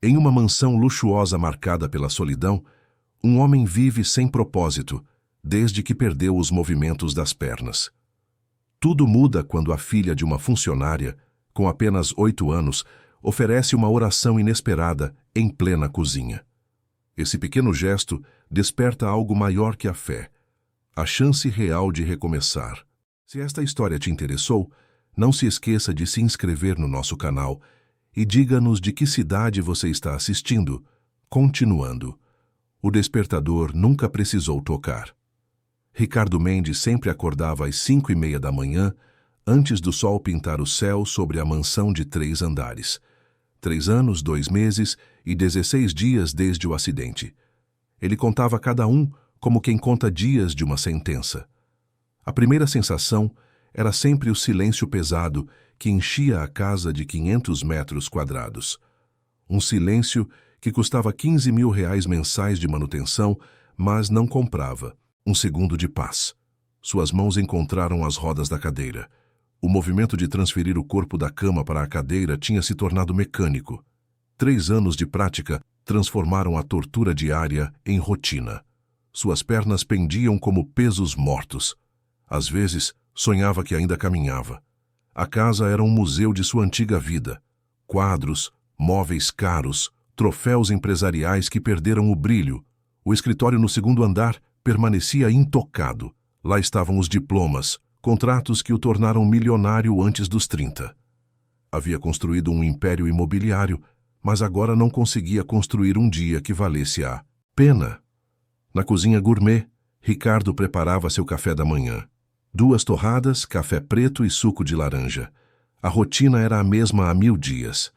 Em uma mansão luxuosa marcada pela solidão, um homem vive sem propósito, desde que perdeu os movimentos das pernas. Tudo muda quando a filha de uma funcionária, com apenas 8 anos, oferece uma oração inesperada em plena cozinha. Esse pequeno gesto desperta algo maior que a fé, a chance real de recomeçar. Se esta história te interessou, não se esqueça de se inscrever no nosso canal e diga-nos de que cidade você está assistindo. Continuando, o despertador nunca precisou tocar. Ricardo Mendes sempre acordava às 5:30 da manhã, antes do sol pintar o céu sobre a mansão de 3 andares. 3 anos, 2 meses e 16 dias desde o acidente. Ele contava cada um como quem conta dias de uma sentença. A primeira sensação era sempre o silêncio pesado que enchia a casa de 500 metros quadrados. Um silêncio que custava R$ 15.000 mensais de manutenção, mas não comprava um segundo de paz. Suas mãos encontraram as rodas da cadeira. O movimento de transferir o corpo da cama para a cadeira tinha se tornado mecânico. 3 anos de prática transformaram a tortura diária em rotina. Suas pernas pendiam como pesos mortos. Às vezes, sonhava que ainda caminhava. A casa era um museu de sua antiga vida. Quadros, móveis caros, troféus empresariais que perderam o brilho. O escritório no 2º andar permanecia intocado. Lá estavam os diplomas, contratos que o tornaram milionário antes dos 30. Havia construído um império imobiliário, mas agora não conseguia construir um dia que valesse a pena. Na cozinha gourmet, Ricardo preparava seu café da manhã. 2 torradas, café preto e suco de laranja. A rotina era a mesma há 1000 dias.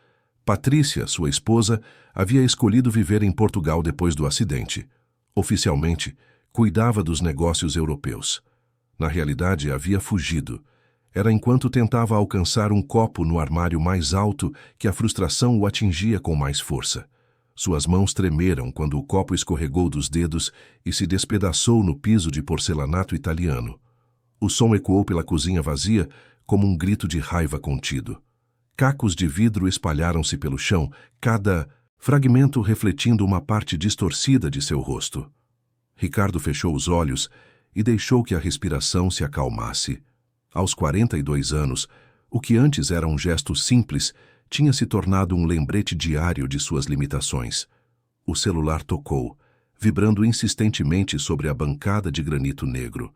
Patrícia, sua esposa, havia escolhido viver em Portugal depois do acidente. Oficialmente, cuidava dos negócios europeus. Na realidade, havia fugido. Era enquanto tentava alcançar um copo no armário mais alto que a frustração o atingia com mais força. Suas mãos tremeram quando o copo escorregou dos dedos e se despedaçou no piso de porcelanato italiano. O som ecoou pela cozinha vazia como um grito de raiva contido. Cacos de vidro espalharam-se pelo chão, cada fragmento refletindo uma parte distorcida de seu rosto. Ricardo fechou os olhos e deixou que a respiração se acalmasse. Aos 42 anos, o que antes era um gesto simples tinha se tornado um lembrete diário de suas limitações. O celular tocou, vibrando insistentemente sobre a bancada de granito negro.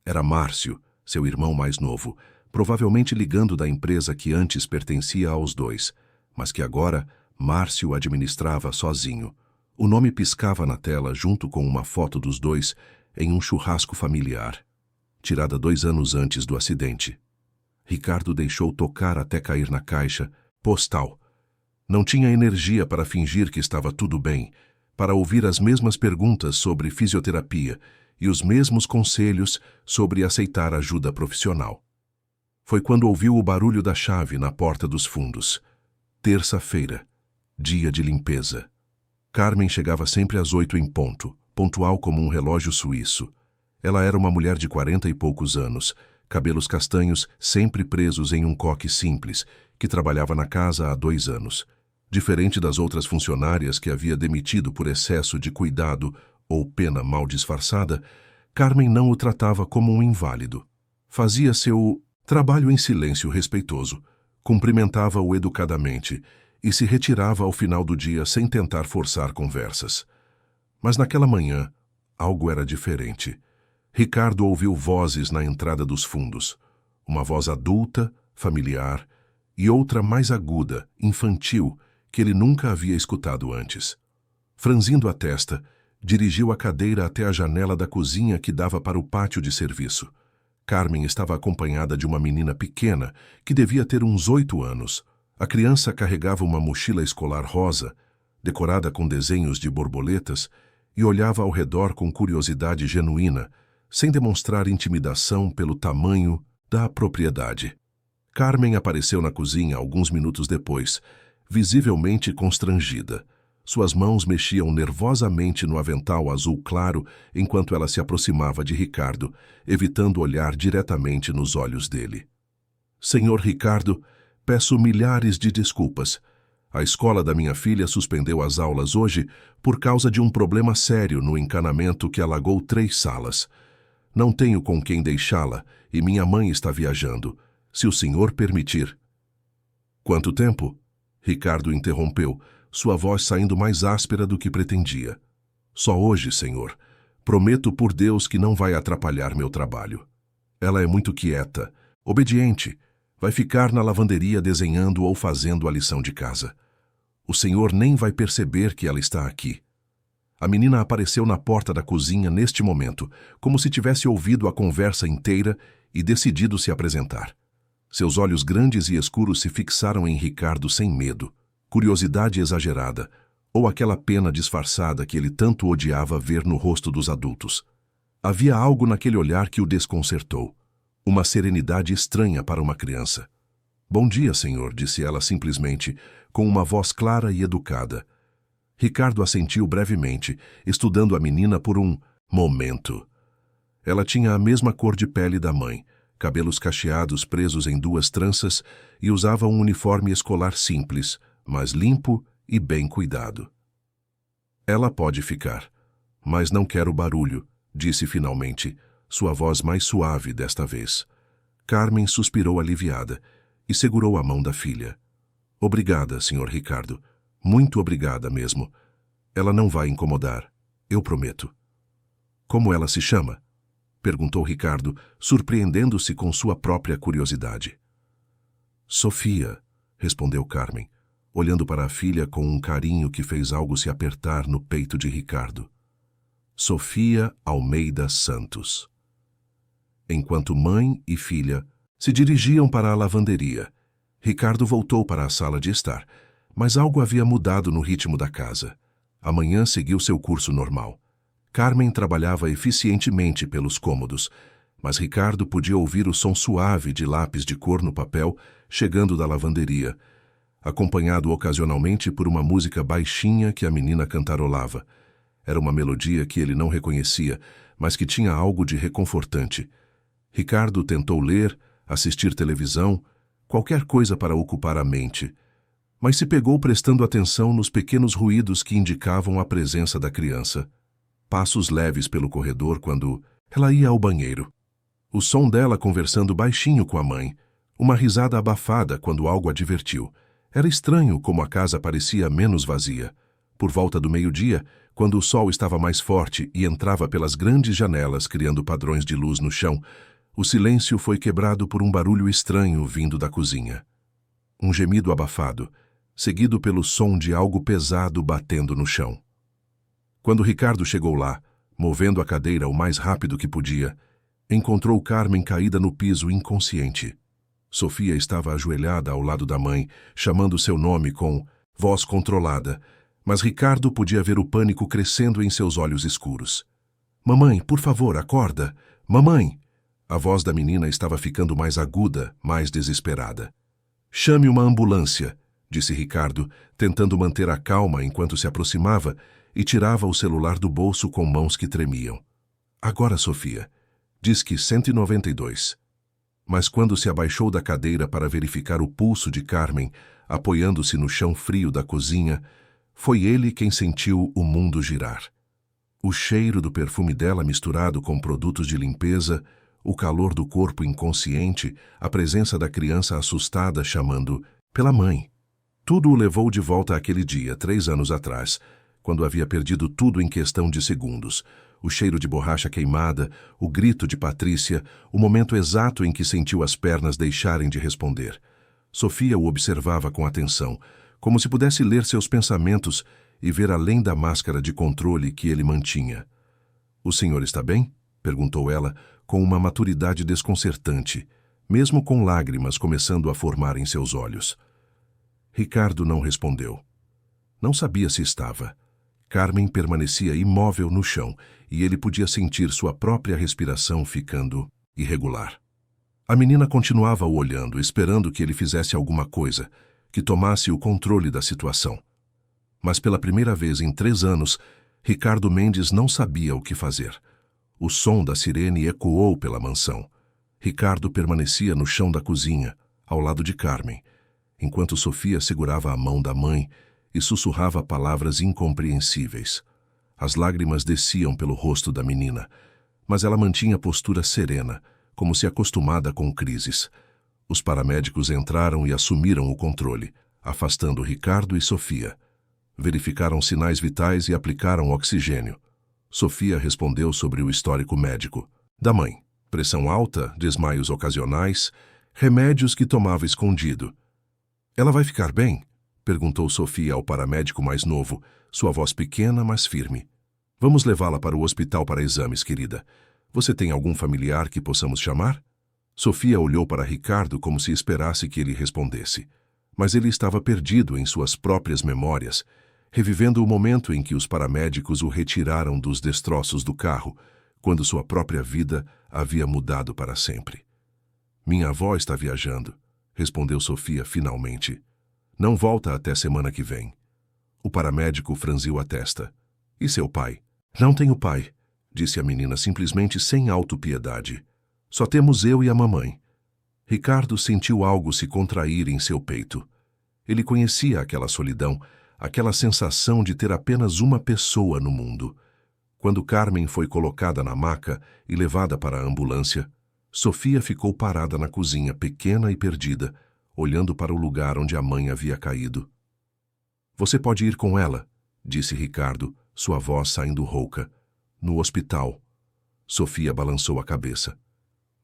Era Márcio, seu irmão mais novo, provavelmente ligando da empresa que antes pertencia aos dois, mas que agora Márcio administrava sozinho. O nome piscava na tela junto com uma foto dos dois em um churrasco familiar, tirada 2 anos antes do acidente. Ricardo deixou tocar até cair na caixa postal. Não tinha energia para fingir que estava tudo bem, para ouvir as mesmas perguntas sobre fisioterapia e os mesmos conselhos sobre aceitar ajuda profissional. Foi quando ouviu o barulho da chave na porta dos fundos. Terça-feira, dia de limpeza. Carmen chegava sempre às 8 em ponto, pontual como um relógio suíço. Ela era uma mulher de 40 e poucos anos, cabelos castanhos sempre presos em um coque simples, que trabalhava na casa há 2 anos. Diferente das outras funcionárias que havia demitido por excesso de cuidado ou pena mal disfarçada, Carmen não o tratava como um inválido. Fazia seu trabalho em silêncio respeitoso, cumprimentava-o educadamente e se retirava ao final do dia sem tentar forçar conversas. Mas naquela manhã, algo era diferente. Ricardo ouviu vozes na entrada dos fundos. Uma voz adulta, familiar, e outra mais aguda, infantil, que ele nunca havia escutado antes. Franzindo a testa, dirigiu a cadeira até a janela da cozinha que dava para o pátio de serviço. Carmen estava acompanhada de uma menina pequena, que devia ter uns 8 anos. A criança carregava uma mochila escolar rosa, decorada com desenhos de borboletas, e olhava ao redor com curiosidade genuína, sem demonstrar intimidação pelo tamanho da propriedade. Carmen apareceu na cozinha alguns minutos depois, visivelmente constrangida. Suas mãos mexiam nervosamente no avental azul claro enquanto ela se aproximava de Ricardo, evitando olhar diretamente nos olhos dele. Senhor Ricardo, peço milhares de desculpas. A escola da minha filha suspendeu as aulas hoje por causa de um problema sério no encanamento que alagou 3 salas. Não tenho com quem deixá-la e minha mãe está viajando, se o senhor permitir. Quanto tempo? Ricardo interrompeu, sua voz saindo mais áspera do que pretendia. Só hoje, senhor. Prometo por Deus que não vai atrapalhar meu trabalho. Ela é muito quieta, obediente. Vai ficar na lavanderia desenhando ou fazendo a lição de casa. O senhor nem vai perceber que ela está aqui. A menina apareceu na porta da cozinha neste momento, como se tivesse ouvido a conversa inteira e decidido se apresentar. Seus olhos grandes e escuros se fixaram em Ricardo sem medo, curiosidade exagerada, ou aquela pena disfarçada que ele tanto odiava ver no rosto dos adultos. Havia algo naquele olhar que o desconcertou. Uma serenidade estranha para uma criança. Bom dia, senhor, disse ela simplesmente, com uma voz clara e educada. Ricardo assentiu brevemente, estudando a menina por um momento. Ela tinha a mesma cor de pele da mãe, cabelos cacheados presos em 2 tranças e usava um uniforme escolar simples, mas limpo e bem cuidado. Ela pode ficar, mas não quero barulho, disse finalmente, sua voz mais suave desta vez. Carmen suspirou aliviada e segurou a mão da filha. Obrigada, senhor Ricardo. Muito obrigada mesmo. Ela não vai incomodar, eu prometo. Como ela se chama? Perguntou Ricardo, surpreendendo-se com sua própria curiosidade. Sofia, respondeu Carmen, olhando para a filha com um carinho que fez algo se apertar no peito de Ricardo. Sofia Almeida Santos. Enquanto mãe e filha se dirigiam para a lavanderia, Ricardo voltou para a sala de estar, mas algo havia mudado no ritmo da casa. Amanhã seguiu seu curso normal. Carmen trabalhava eficientemente pelos cômodos, mas Ricardo podia ouvir o som suave de lápis de cor no papel chegando da lavanderia, acompanhado ocasionalmente por uma música baixinha que a menina cantarolava. Era uma melodia que ele não reconhecia, mas que tinha algo de reconfortante. Ricardo tentou ler, assistir televisão, qualquer coisa para ocupar a mente, mas se pegou prestando atenção nos pequenos ruídos que indicavam a presença da criança. Passos leves pelo corredor quando ela ia ao banheiro. O som dela conversando baixinho com a mãe. Uma risada abafada quando algo a divertiu. Era estranho como a casa parecia menos vazia. Por volta do meio-dia, quando o sol estava mais forte e entrava pelas grandes janelas criando padrões de luz no chão, o silêncio foi quebrado por um barulho estranho vindo da cozinha. Um gemido abafado, seguido pelo som de algo pesado batendo no chão. Quando Ricardo chegou lá, movendo a cadeira o mais rápido que podia, encontrou Carmen caída no piso inconsciente. Sofia estava ajoelhada ao lado da mãe, chamando seu nome com voz controlada, mas Ricardo podia ver o pânico crescendo em seus olhos escuros. Mamãe, por favor, acorda! Mamãe! A voz da menina estava ficando mais aguda, mais desesperada. Chame uma ambulância, disse Ricardo, tentando manter a calma enquanto se aproximava e tirava o celular do bolso com mãos que tremiam. Agora, Sofia. Diz que 192. Mas quando se abaixou da cadeira para verificar o pulso de Carmen, apoiando-se no chão frio da cozinha, foi ele quem sentiu o mundo girar. O cheiro do perfume dela misturado com produtos de limpeza, o calor do corpo inconsciente, a presença da criança assustada chamando pela mãe. Tudo o levou de volta àquele dia, 3 anos atrás, quando havia perdido tudo em questão de segundos. O cheiro de borracha queimada, o grito de Patrícia, o momento exato em que sentiu as pernas deixarem de responder. Sofia o observava com atenção, como se pudesse ler seus pensamentos e ver além da máscara de controle que ele mantinha. "O senhor está bem?" perguntou ela, com uma maturidade desconcertante, mesmo com lágrimas começando a formar em seus olhos. Ricardo não respondeu. Não sabia se estava. Carmen permanecia imóvel no chão e ele podia sentir sua própria respiração ficando irregular. A menina continuava o olhando, esperando que ele fizesse alguma coisa, que tomasse o controle da situação. Mas pela primeira vez em 3 anos, Ricardo Mendes não sabia o que fazer. O som da sirene ecoou pela mansão. Ricardo permanecia no chão da cozinha, ao lado de Carmen. enquanto Sofia segurava a mão da mãe e sussurrava palavras incompreensíveis. As lágrimas desciam pelo rosto da menina, mas ela mantinha a postura serena, como se acostumada com crises. Os paramédicos entraram e assumiram o controle, afastando Ricardo e Sofia. Verificaram sinais vitais e aplicaram oxigênio. Sofia respondeu sobre o histórico médico da mãe: pressão alta, desmaios ocasionais, remédios que tomava escondido. Ela vai ficar bem? Perguntou Sofia ao paramédico mais novo, sua voz pequena, mas firme. Vamos levá-la para o hospital para exames, querida. Você tem algum familiar que possamos chamar? Sofia olhou para Ricardo como se esperasse que ele respondesse. Mas ele estava perdido em suas próprias memórias, revivendo o momento em que os paramédicos o retiraram dos destroços do carro, quando sua própria vida havia mudado para sempre. Minha avó está viajando, respondeu Sofia finalmente. Não volta até semana que vem. O paramédico franziu a testa. E seu pai? Não tenho pai, disse a menina simplesmente sem autopiedade. Só temos eu e a mamãe. Ricardo sentiu algo se contrair em seu peito. Ele conhecia aquela solidão, aquela sensação de ter apenas uma pessoa no mundo. Quando Carmen foi colocada na maca e levada para a ambulância, Sofia ficou parada na cozinha, pequena e perdida, olhando para o lugar onde a mãe havia caído. Você pode ir com ela, disse Ricardo, sua voz saindo rouca. No hospital. Sofia balançou a cabeça.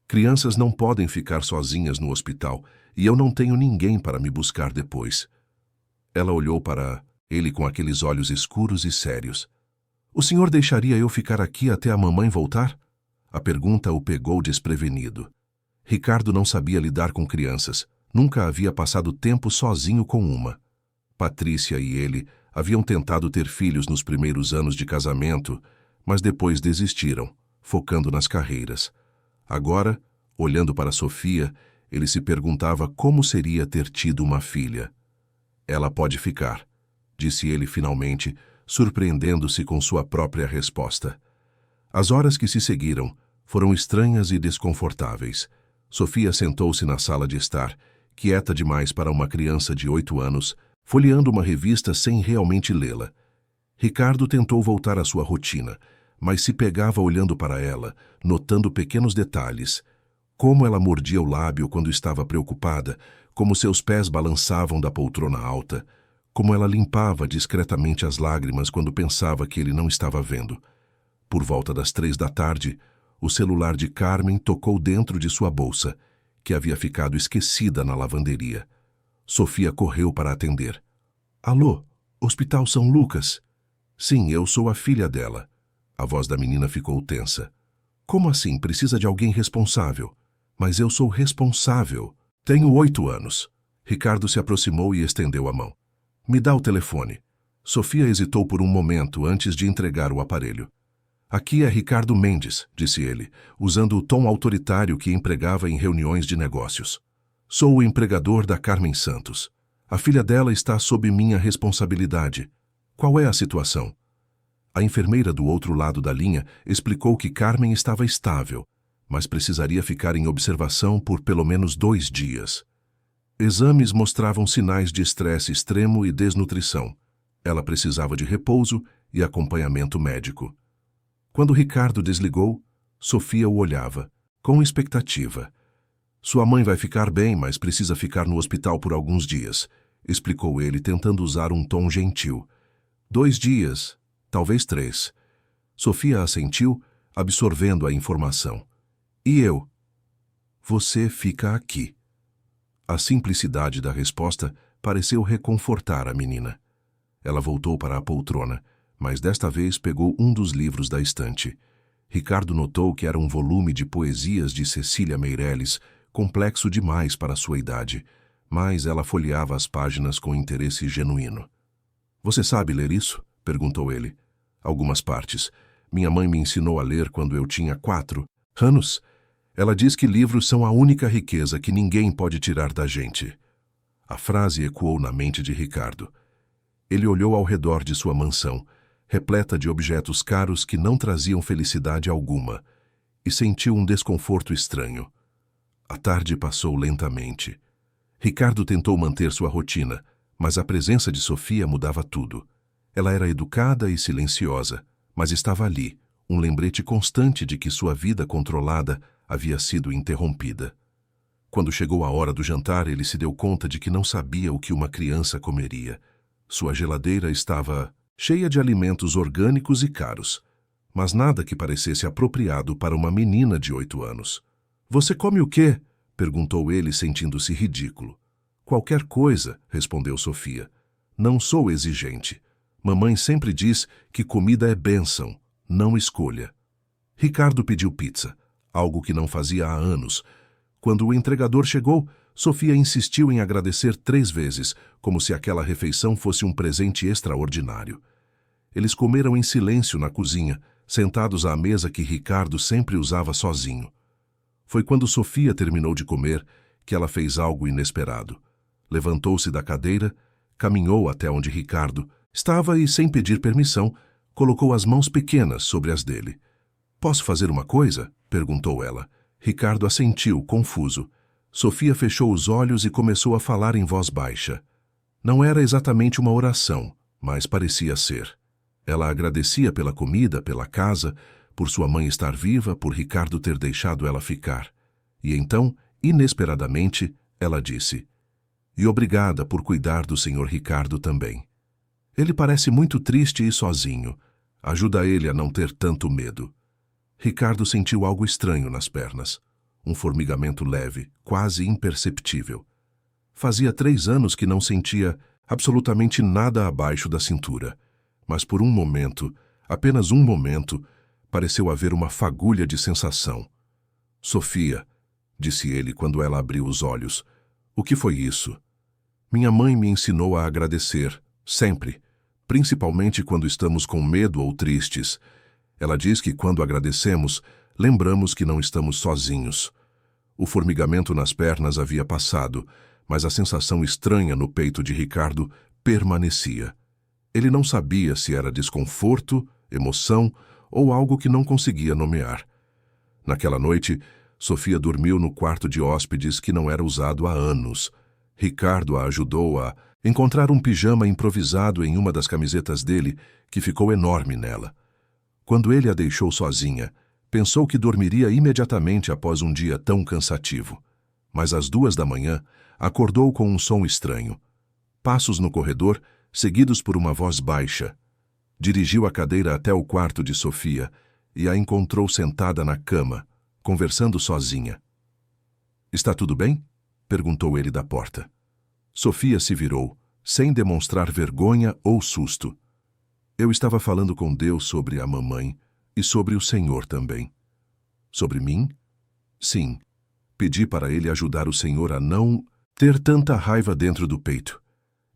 Crianças não podem ficar sozinhas no hospital e eu não tenho ninguém para me buscar depois. Ela olhou para ele com aqueles olhos escuros e sérios. O senhor deixaria eu ficar aqui até a mamãe voltar? A pergunta o pegou desprevenido. Ricardo não sabia lidar com crianças. Nunca havia passado tempo sozinho com uma. Patrícia e ele haviam tentado ter filhos nos primeiros anos de casamento, mas depois desistiram, focando nas carreiras. Agora, olhando para Sofia, ele se perguntava como seria ter tido uma filha. Ela pode ficar, disse ele finalmente, surpreendendo-se com sua própria resposta. As horas que se seguiram foram estranhas e desconfortáveis. Sofia sentou-se na sala de estar, quieta demais para uma criança de 8 anos, folheando uma revista sem realmente lê-la. Ricardo tentou voltar à sua rotina, mas se pegava olhando para ela, notando pequenos detalhes. Como ela mordia o lábio quando estava preocupada, como seus pés balançavam da poltrona alta, como ela limpava discretamente as lágrimas quando pensava que ele não estava vendo. Por volta das 3 da tarde, o celular de Carmen tocou dentro de sua bolsa, que havia ficado esquecida na lavanderia. Sofia correu para atender. Alô, Hospital São Lucas? Sim, eu sou a filha dela. A voz da menina ficou tensa. Como assim? Precisa de alguém responsável? Mas eu sou responsável. Tenho 8 anos. Ricardo se aproximou e estendeu a mão. Me dá o telefone. Sofia hesitou por um momento antes de entregar o aparelho. Aqui é Ricardo Mendes, disse ele, usando o tom autoritário que empregava em reuniões de negócios. Sou o empregador da Carmen Santos. A filha dela está sob minha responsabilidade. Qual é a situação? A enfermeira do outro lado da linha explicou que Carmen estava estável, mas precisaria ficar em observação por pelo menos 2 dias. Exames mostravam sinais de estresse extremo e desnutrição. Ela precisava de repouso e acompanhamento médico. Quando Ricardo desligou, Sofia o olhava, com expectativa. Sua mãe vai ficar bem, mas precisa ficar no hospital por alguns dias, explicou ele, tentando usar um tom gentil. 2 dias, talvez 3. Sofia assentiu, absorvendo a informação. E eu? Você fica aqui. A simplicidade da resposta pareceu reconfortar a menina. Ela voltou para a poltrona, mas desta vez pegou um dos livros da estante. Ricardo notou que era um volume de poesias de Cecília Meirelles, complexo demais para sua idade, mas ela folheava as páginas com interesse genuíno. Você sabe ler isso? Perguntou ele. Algumas partes. Minha mãe me ensinou a ler quando eu tinha 4 anos. Ela diz que livros são a única riqueza que ninguém pode tirar da gente. A frase ecoou na mente de Ricardo. Ele olhou ao redor de sua mansão, repleta de objetos caros que não traziam felicidade alguma, e sentiu um desconforto estranho. A tarde passou lentamente. Ricardo tentou manter sua rotina, mas a presença de Sofia mudava tudo. Ela era educada e silenciosa, mas estava ali, um lembrete constante de que sua vida controlada havia sido interrompida. Quando chegou a hora do jantar, ele se deu conta de que não sabia o que uma criança comeria. Sua geladeira estava cheia de alimentos orgânicos e caros, mas nada que parecesse apropriado para uma menina de 8 anos. "Você come o quê?" perguntou ele, sentindo-se ridículo. "Qualquer coisa", respondeu Sofia. "Não sou exigente. Mamãe sempre diz que comida é bênção, não escolha." Ricardo pediu pizza, algo que não fazia há anos. Quando o entregador chegou, Sofia insistiu em agradecer 3 vezes, como se aquela refeição fosse um presente extraordinário. Eles comeram em silêncio na cozinha, sentados à mesa que Ricardo sempre usava sozinho. Foi quando Sofia terminou de comer que ela fez algo inesperado. Levantou-se da cadeira, caminhou até onde Ricardo estava e, sem pedir permissão, colocou as mãos pequenas sobre as dele. "Posso fazer uma coisa?" perguntou ela. Ricardo assentiu, confuso. Sofia fechou os olhos e começou a falar em voz baixa. Não era exatamente uma oração, mas parecia ser. Ela agradecia pela comida, pela casa, por sua mãe estar viva, por Ricardo ter deixado ela ficar. E então, inesperadamente, ela disse: "E obrigada por cuidar do Sr. Ricardo também. Ele parece muito triste e sozinho. Ajuda ele a não ter tanto medo." Ricardo sentiu algo estranho nas pernas. Um formigamento leve, quase imperceptível. Fazia 3 anos que não sentia absolutamente nada abaixo da cintura. Mas por um momento, apenas um momento, pareceu haver uma fagulha de sensação. "Sofia", disse ele quando ela abriu os olhos. "O que foi isso?" "Minha mãe me ensinou a agradecer, sempre, principalmente quando estamos com medo ou tristes. Ela diz que quando agradecemos, lembramos que não estamos sozinhos." O formigamento nas pernas havia passado, mas a sensação estranha no peito de Ricardo permanecia. Ele não sabia se era desconforto, emoção ou algo que não conseguia nomear. Naquela noite, Sofia dormiu no quarto de hóspedes que não era usado há anos. Ricardo a ajudou a encontrar um pijama improvisado em uma das camisetas dele, que ficou enorme nela. Quando ele a deixou sozinha, pensou que dormiria imediatamente após um dia tão cansativo. Mas às 2 da manhã, acordou com um som estranho. Passos no corredor, seguidos por uma voz baixa. Dirigiu a cadeira até o quarto de Sofia e a encontrou sentada na cama, conversando sozinha. "Está tudo bem?" perguntou ele da porta. Sofia se virou, sem demonstrar vergonha ou susto. "Eu estava falando com Deus sobre a mamãe e sobre o Senhor também." "Sobre mim?" "Sim. Pedi para ele ajudar o Senhor a não ter tanta raiva dentro do peito.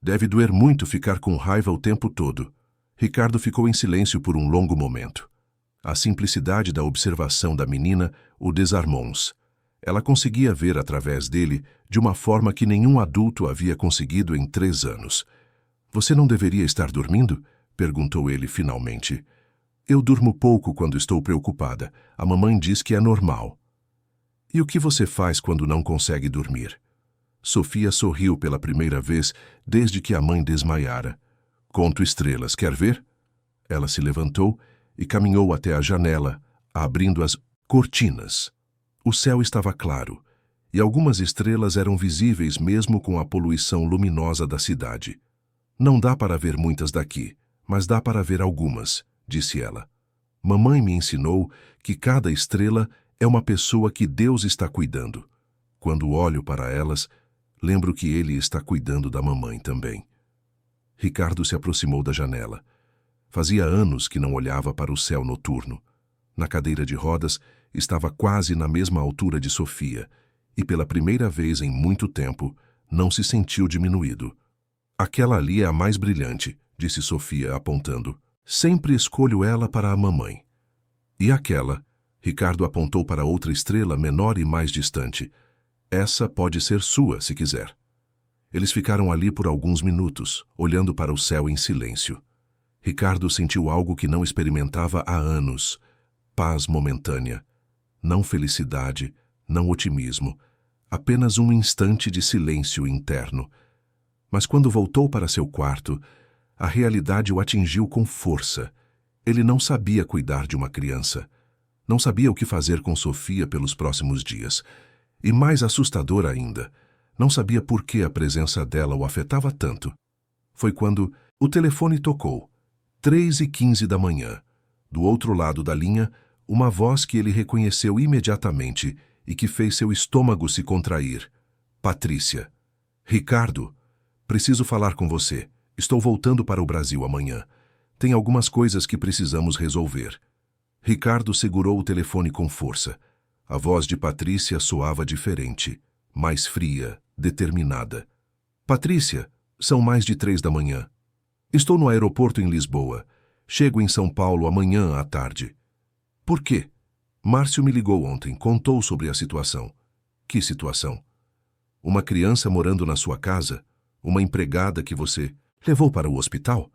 Deve doer muito ficar com raiva o tempo todo." Ricardo ficou em silêncio por um longo momento. A simplicidade da observação da menina o desarmou. Ela conseguia ver através dele de uma forma que nenhum adulto havia conseguido em 3 anos. "Você não deveria estar dormindo?" perguntou ele finalmente. "Eu durmo pouco quando estou preocupada. A mamãe diz que é normal." "E o que você faz quando não consegue dormir?" Sofia sorriu pela primeira vez desde que a mãe desmaiara. "Conto estrelas, quer ver?" Ela se levantou e caminhou até a janela, abrindo as cortinas. O céu estava claro, e algumas estrelas eram visíveis mesmo com a poluição luminosa da cidade. "Não dá para ver muitas daqui, mas dá para ver algumas", disse ela. "Mamãe me ensinou que cada estrela é uma pessoa que Deus está cuidando. Quando olho para elas, lembro que Ele está cuidando da mamãe também." Ricardo se aproximou da janela. Fazia anos que não olhava para o céu noturno. Na cadeira de rodas, estava quase na mesma altura de Sofia, e pela primeira vez em muito tempo, não se sentiu diminuído. "Aquela ali é a mais brilhante", disse Sofia, apontando. "Sempre escolho ela para a mamãe." "E aquela?" Ricardo apontou para outra estrela menor e mais distante. "Essa pode ser sua, se quiser." Eles ficaram ali por alguns minutos, olhando para o céu em silêncio. Ricardo sentiu algo que não experimentava há anos. Paz momentânea. Não felicidade, não otimismo. Apenas um instante de silêncio interno. Mas quando voltou para seu quarto, a realidade o atingiu com força. Ele não sabia cuidar de uma criança. Não sabia o que fazer com Sofia pelos próximos dias. E mais assustador ainda, não sabia por que a presença dela o afetava tanto. Foi quando o telefone tocou, 3h15 da manhã. Do outro lado da linha, uma voz que ele reconheceu imediatamente e que fez seu estômago se contrair. Patrícia. Ricardo, preciso falar com você. Estou voltando para o Brasil amanhã. Tem algumas coisas que precisamos resolver. Ricardo segurou o telefone com força. A voz de Patrícia soava diferente, mais fria, determinada. Patrícia, são mais de 3 da manhã. Estou no aeroporto em Lisboa. Chego em São Paulo amanhã à tarde. Por quê? Márcio me ligou ontem, contou sobre a situação. Que situação? Uma criança morando na sua casa? Uma empregada que você levou para o hospital?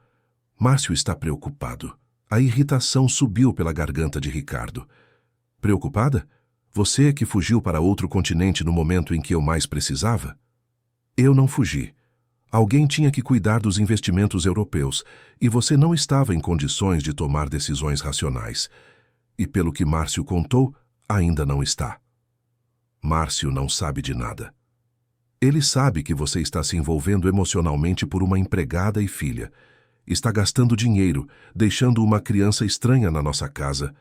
Márcio está preocupado. A irritação subiu pela garganta de Ricardo. Preocupada? Você que fugiu para outro continente no momento em que eu mais precisava? Eu não fugi. Alguém tinha que cuidar dos investimentos europeus, e você não estava em condições de tomar decisões racionais. E pelo que Márcio contou, ainda não está. Márcio não sabe de nada. Ele sabe que você está se envolvendo emocionalmente por uma empregada e filha. Está gastando dinheiro, deixando uma criança estranha na nossa casa.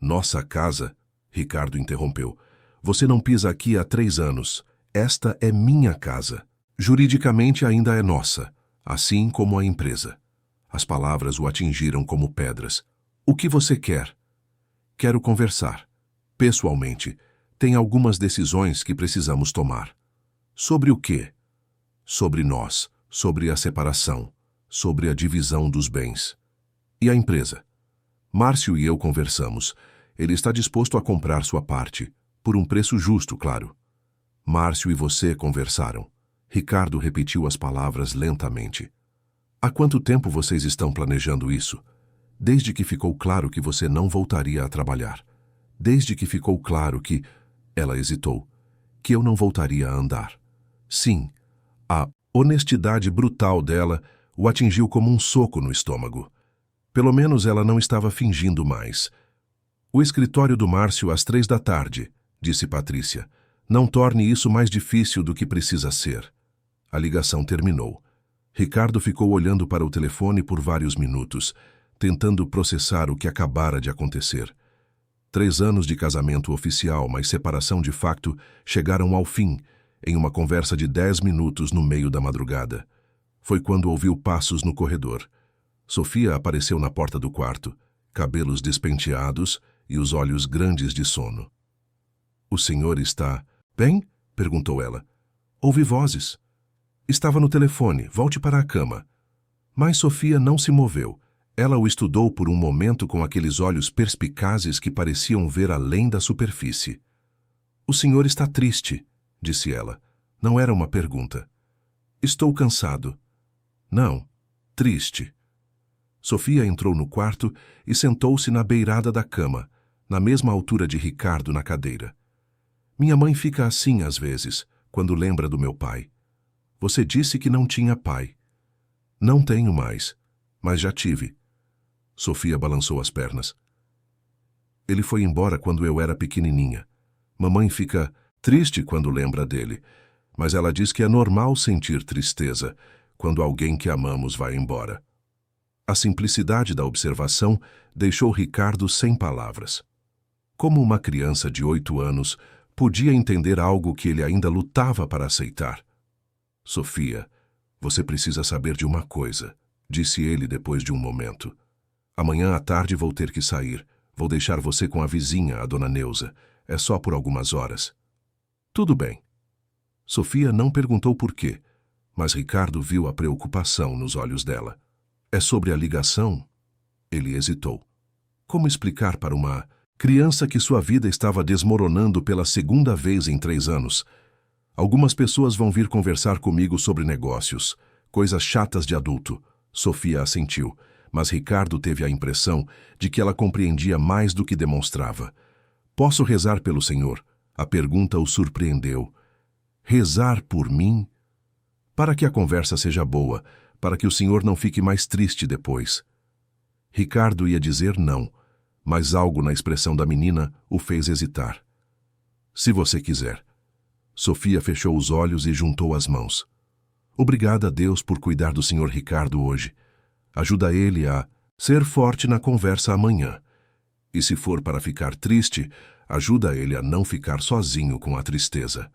Nossa casa? Ricardo interrompeu. Você não pisa aqui há 3 anos. Esta é minha casa. Juridicamente ainda é nossa, assim como a empresa. As palavras o atingiram como pedras. O que você quer? Quero conversar. Pessoalmente, tem algumas decisões que precisamos tomar. Sobre o quê? Sobre nós, sobre a separação, sobre a divisão dos bens. E a empresa? Márcio e eu conversamos. Ele está disposto a comprar sua parte, por um preço justo, claro. Márcio e você conversaram. Ricardo repetiu as palavras lentamente. Há quanto tempo vocês estão planejando isso? Desde que ficou claro que você não voltaria a trabalhar. Desde que ficou claro que... Ela hesitou. Que eu não voltaria a andar. Sim, a honestidade brutal dela o atingiu como um soco no estômago. Pelo menos ela não estava fingindo mais. O escritório do Márcio às 3 da tarde, disse Patrícia. Não torne isso mais difícil do que precisa ser. A ligação terminou. Ricardo ficou olhando para o telefone por vários minutos, tentando processar o que acabara de acontecer. 3 anos de casamento oficial, mas separação de facto, chegaram ao fim, em uma conversa de 10 minutos no meio da madrugada. Foi quando ouviu passos no corredor. Sofia apareceu na porta do quarto, cabelos despenteados e os olhos grandes de sono. O senhor está bem? Perguntou ela. Ouvi vozes. Estava no telefone, volte para a cama. Mas Sofia não se moveu. Ela o estudou por um momento com aqueles olhos perspicazes que pareciam ver além da superfície. O senhor está triste, disse ela. Não era uma pergunta. Estou cansado. Não, triste. Sofia entrou no quarto e sentou-se na beirada da cama, na mesma altura de Ricardo na cadeira. Minha mãe fica assim às vezes, quando lembra do meu pai. Você disse que não tinha pai. Não tenho mais, mas já tive. Sofia balançou as pernas. Ele foi embora quando eu era pequenininha. Mamãe fica triste quando lembra dele, mas ela diz que é normal sentir tristeza quando alguém que amamos vai embora. A simplicidade da observação deixou Ricardo sem palavras. Como uma criança de 8 anos podia entender algo que ele ainda lutava para aceitar? Sofia, você precisa saber de uma coisa, disse ele depois de um momento. Amanhã à tarde vou ter que sair. Vou deixar você com a vizinha, a dona Neuza. É só por algumas horas. Tudo bem. Sofia não perguntou por quê, mas Ricardo viu a preocupação nos olhos dela. É sobre a ligação? Ele hesitou. Como explicar para uma criança que sua vida estava desmoronando pela 2ª vez em 3 anos? Algumas pessoas vão vir conversar comigo sobre negócios, coisas chatas de adulto. Sofia assentiu, mas Ricardo teve a impressão de que ela compreendia mais do que demonstrava. Posso rezar pelo senhor? A pergunta o surpreendeu. Rezar por mim? Para que a conversa seja boa, para que o senhor não fique mais triste depois. Ricardo ia dizer não, mas algo na expressão da menina o fez hesitar. Se você quiser. Sofia fechou os olhos e juntou as mãos. Obrigada a Deus por cuidar do senhor Ricardo hoje. Ajuda ele a ser forte na conversa amanhã. E se for para ficar triste, ajuda ele a não ficar sozinho com a tristeza.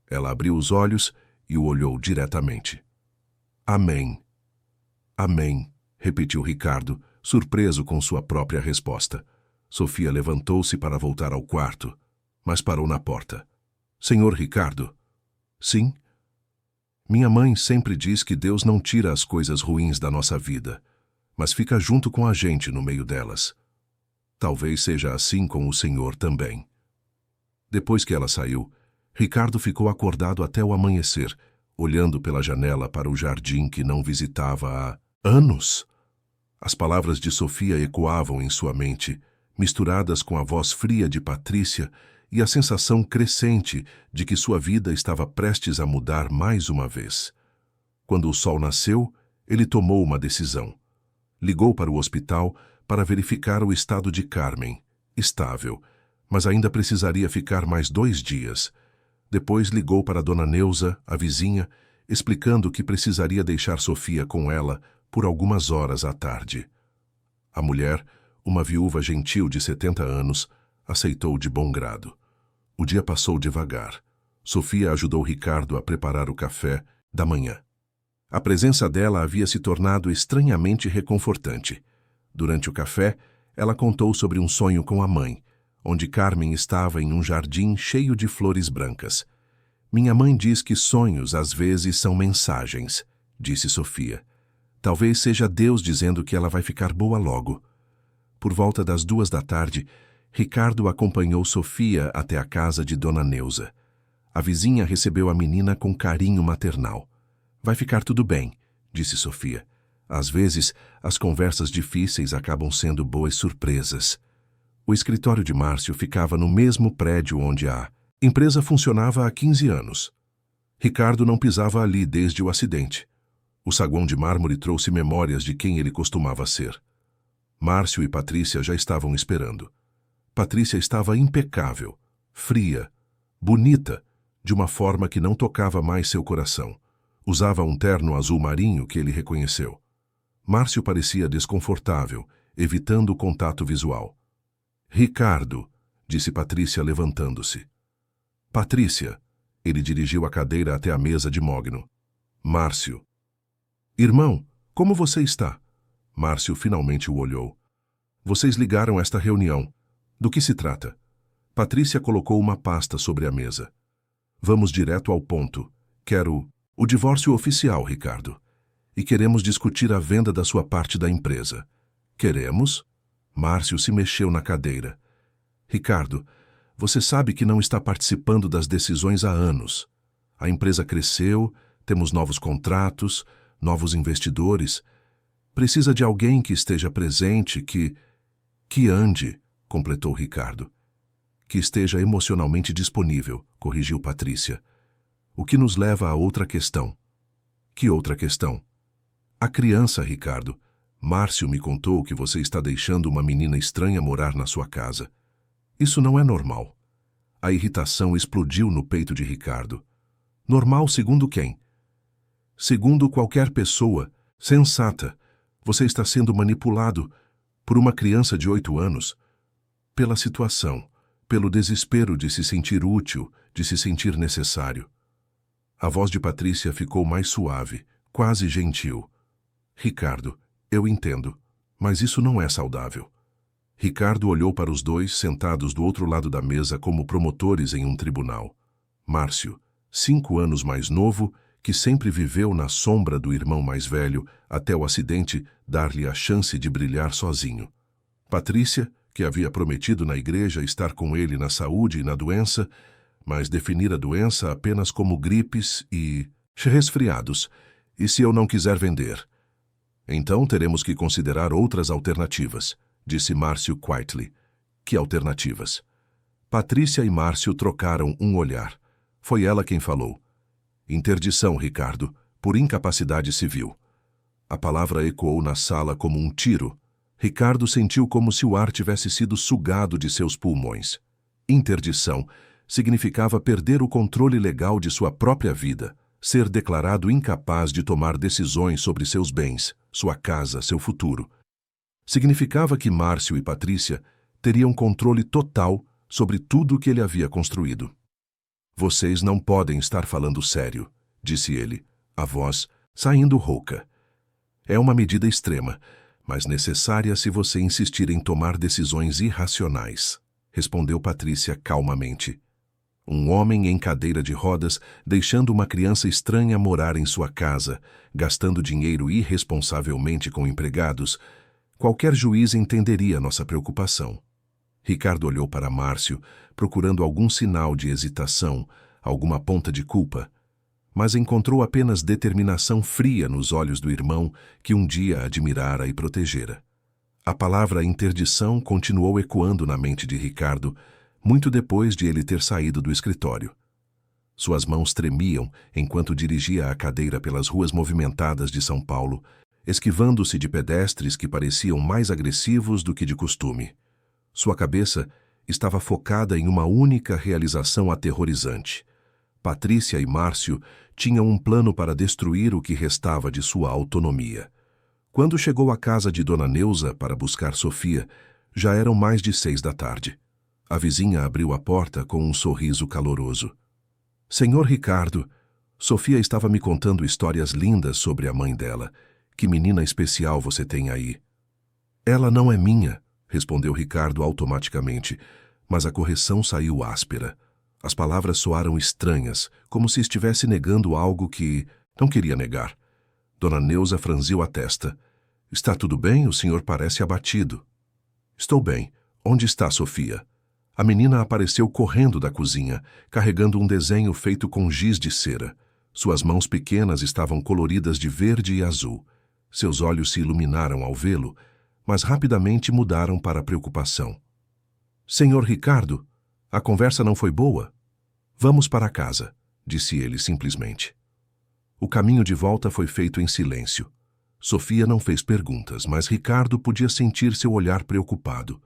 Ela abriu os olhos e o olhou diretamente. Amém. Amém, repetiu Ricardo, surpreso com sua própria resposta. Sofia levantou-se para voltar ao quarto, mas parou na porta. Senhor Ricardo? Sim? Minha mãe sempre diz que Deus não tira as coisas ruins da nossa vida, mas fica junto com a gente no meio delas. Talvez seja assim com o Senhor também. Depois que ela saiu, Ricardo ficou acordado até o amanhecer, olhando pela janela para o jardim que não visitava há anos. As palavras de Sofia ecoavam em sua mente, misturadas com a voz fria de Patrícia e a sensação crescente de que sua vida estava prestes a mudar mais uma vez. Quando o sol nasceu, ele tomou uma decisão. Ligou para o hospital para verificar o estado de Carmen, estável, mas ainda precisaria ficar mais 2 dias. Depois ligou para Dona Neuza, a vizinha, explicando que precisaria deixar Sofia com ela por algumas horas à tarde. A mulher, uma viúva gentil de 70 anos, aceitou de bom grado. O dia passou devagar. Sofia ajudou Ricardo a preparar o café da manhã. A presença dela havia se tornado estranhamente reconfortante. Durante o café, ela contou sobre um sonho com a mãe, onde Carmen estava em um jardim cheio de flores brancas. Minha mãe diz que sonhos às vezes são mensagens, disse Sofia. Talvez seja Deus dizendo que ela vai ficar boa logo. Por volta das 2 da tarde, Ricardo acompanhou Sofia até a casa de Dona Neuza. A vizinha recebeu a menina com carinho maternal. Vai ficar tudo bem, disse Sofia. Às vezes, as conversas difíceis acabam sendo boas surpresas. O escritório de Márcio ficava no mesmo prédio onde a empresa funcionava há 15 anos. Ricardo não pisava ali desde o acidente. O saguão de mármore trouxe memórias de quem ele costumava ser. Márcio e Patrícia já estavam esperando. Patrícia estava impecável, fria, bonita, de uma forma que não tocava mais seu coração. Usava um terno azul marinho que ele reconheceu. Márcio parecia desconfortável, evitando o contato visual. Ricardo, disse Patrícia levantando-se. Patrícia, ele dirigiu a cadeira até a mesa de mogno. Márcio. Irmão, como você está? Márcio finalmente o olhou. Vocês ligaram esta reunião. Do que se trata? Patrícia colocou uma pasta sobre a mesa. Vamos direto ao ponto. Quero o divórcio oficial, Ricardo. E queremos discutir a venda da sua parte da empresa. Queremos? Márcio se mexeu na cadeira. Ricardo, você sabe que não está participando das decisões há anos. A empresa cresceu, temos novos contratos, novos investidores. Precisa de alguém que esteja presente, que ande, completou Ricardo. Que esteja emocionalmente disponível, corrigiu Patrícia. O que nos leva a outra questão. Que outra questão? A criança, Ricardo. Márcio me contou que você está deixando uma menina estranha morar na sua casa. Isso não é normal. A irritação explodiu no peito de Ricardo. Normal segundo quem? Segundo qualquer pessoa sensata. Você está sendo manipulado por uma criança de 8 anos. Pela situação, pelo desespero de se sentir útil, de se sentir necessário. A voz de Patrícia ficou mais suave, quase gentil. Ricardo, eu entendo, mas isso não é saudável. Ricardo olhou para os dois sentados do outro lado da mesa como promotores em um tribunal. Márcio, 5 anos mais novo, que sempre viveu na sombra do irmão mais velho até o acidente dar-lhe a chance de brilhar sozinho. Patrícia, que havia prometido na igreja estar com ele na saúde e na doença, mas definir a doença apenas como gripes e resfriados. E se eu não quiser vender? Então teremos que considerar outras alternativas, disse Márcio quietly. Que alternativas? Patrícia e Márcio trocaram um olhar. Foi ela quem falou. Interdição, Ricardo, por incapacidade civil. A palavra ecoou na sala como um tiro. Ricardo sentiu como se o ar tivesse sido sugado de seus pulmões. Interdição significava perder o controle legal de sua própria vida, ser declarado incapaz de tomar decisões sobre seus bens, sua casa, seu futuro. Significava que Márcio e Patrícia teriam controle total sobre tudo o que ele havia construído. Vocês não podem estar falando sério, disse ele, a voz saindo rouca. É uma medida extrema, mas necessária se você insistir em tomar decisões irracionais, respondeu Patrícia calmamente. Um homem em cadeira de rodas, deixando uma criança estranha morar em sua casa, gastando dinheiro irresponsavelmente com empregados, qualquer juiz entenderia nossa preocupação. Ricardo olhou para Márcio, procurando algum sinal de hesitação, alguma ponta de culpa, mas encontrou apenas determinação fria nos olhos do irmão que um dia admirara e protegera. A palavra interdição continuou ecoando na mente de Ricardo, muito depois de ele ter saído do escritório. Suas mãos tremiam enquanto dirigia a cadeira pelas ruas movimentadas de São Paulo, esquivando-se de pedestres que pareciam mais agressivos do que de costume. Sua cabeça estava focada em uma única realização aterrorizante. Patrícia e Márcio tinham um plano para destruir o que restava de sua autonomia. Quando chegou à casa de Dona Neuza para buscar Sofia, já eram mais de 6 da tarde. A vizinha abriu a porta com um sorriso caloroso. Senhor Ricardo, Sofia estava me contando histórias lindas sobre a mãe dela. Que menina especial você tem aí. Ela não é minha, respondeu Ricardo automaticamente, mas a correção saiu áspera. As palavras soaram estranhas, como se estivesse negando algo que não queria negar. Dona Neuza franziu a testa. Está tudo bem? O senhor parece abatido. Estou bem. Onde está Sofia? A menina apareceu correndo da cozinha, carregando um desenho feito com giz de cera. Suas mãos pequenas estavam coloridas de verde e azul. Seus olhos se iluminaram ao vê-lo, mas rapidamente mudaram para a preocupação. Senhor Ricardo, a conversa não foi boa? Vamos para casa, disse ele simplesmente. O caminho de volta foi feito em silêncio. Sofia não fez perguntas, mas Ricardo podia sentir seu olhar preocupado.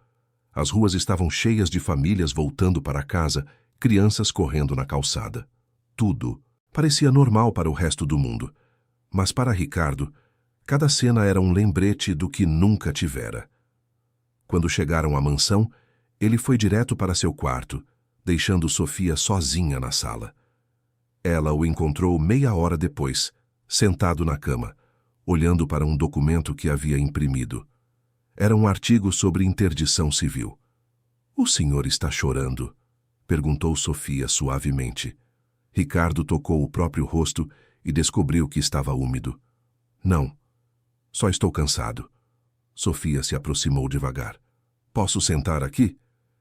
As ruas estavam cheias de famílias voltando para casa, crianças correndo na calçada. Tudo parecia normal para o resto do mundo, mas para Ricardo, cada cena era um lembrete do que nunca tivera. Quando chegaram à mansão, ele foi direto para seu quarto, deixando Sofia sozinha na sala. Ela o encontrou meia hora depois, sentado na cama, olhando para um documento que havia imprimido. Era um artigo sobre interdição civil. "O senhor está chorando?" perguntou Sofia suavemente. Ricardo tocou o próprio rosto e descobriu que estava úmido. "Não, só estou cansado." Sofia se aproximou devagar. "Posso sentar aqui?"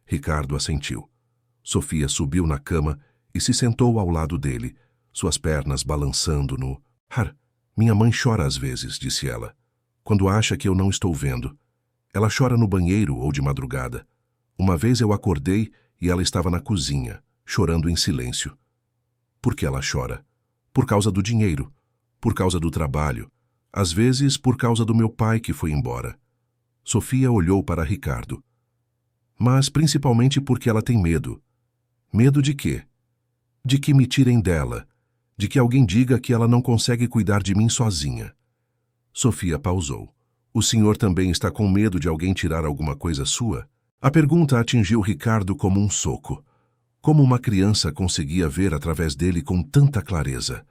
Ricardo assentiu. Sofia subiu na cama e se sentou ao lado dele, suas pernas balançando no ar. "Minha mãe chora às vezes", disse ela, "quando acha que eu não estou vendo. Ela chora no banheiro ou de madrugada. Uma vez eu acordei e ela estava na cozinha, chorando em silêncio. Por que ela chora? Por causa do dinheiro, por causa do trabalho, às vezes por causa do meu pai que foi embora." Sofia olhou para Ricardo. "Mas principalmente porque ela tem medo." "Medo de quê?" "De que me tirem dela, de que alguém diga que ela não consegue cuidar de mim sozinha." Sofia pausou. "O senhor também está com medo de alguém tirar alguma coisa sua?" A pergunta atingiu Ricardo como um soco. Como uma criança conseguia ver através dele com tanta clareza.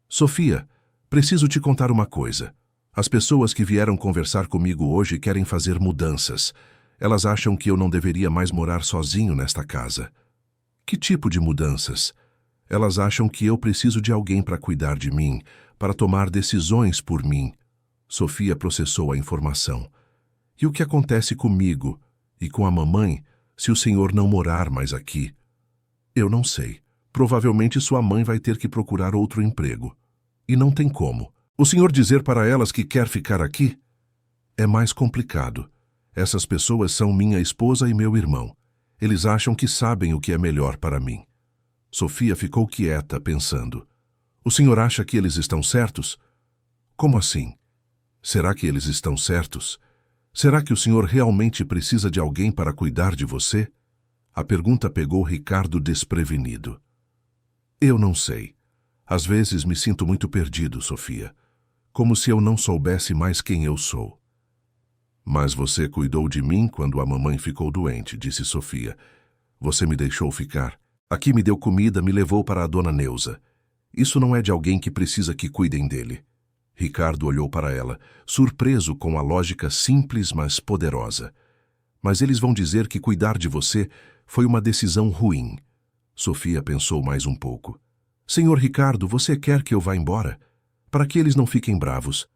"Sofia, preciso te contar uma coisa. As pessoas que vieram conversar comigo hoje querem fazer mudanças. Elas acham que eu não deveria mais morar sozinho nesta casa." "Que tipo de mudanças?" "Elas acham que eu preciso de alguém para cuidar de mim, para tomar decisões por mim." Sofia processou a informação. "E o que acontece comigo e com a mamãe se o senhor não morar mais aqui?" "Eu não sei. Provavelmente sua mãe vai ter que procurar outro emprego. E não tem como. O senhor dizer para elas que quer ficar aqui?" "É mais complicado. Essas pessoas são minha esposa e meu irmão. Eles acham que sabem o que é melhor para mim." Sofia ficou quieta, pensando. O senhor acha que eles estão certos? Como assim? Será que eles estão certos? Será que o senhor realmente precisa de alguém para cuidar de você? A pergunta pegou Ricardo desprevenido. Eu não sei. Às vezes me sinto muito perdido, Sofia. Como se eu não soubesse mais quem eu sou. Mas você cuidou de mim quando a mamãe ficou doente, disse Sofia. Você me deixou ficar. Aqui me deu comida, me levou para a dona Neuza. Isso não é de alguém que precisa que cuidem dele. Ricardo olhou para ela, surpreso com a lógica simples, mas poderosa. Mas eles vão dizer que cuidar de você foi uma decisão ruim. Sofia pensou mais um pouco. Senhor Ricardo, você quer que eu vá embora? Para que eles não fiquem bravos?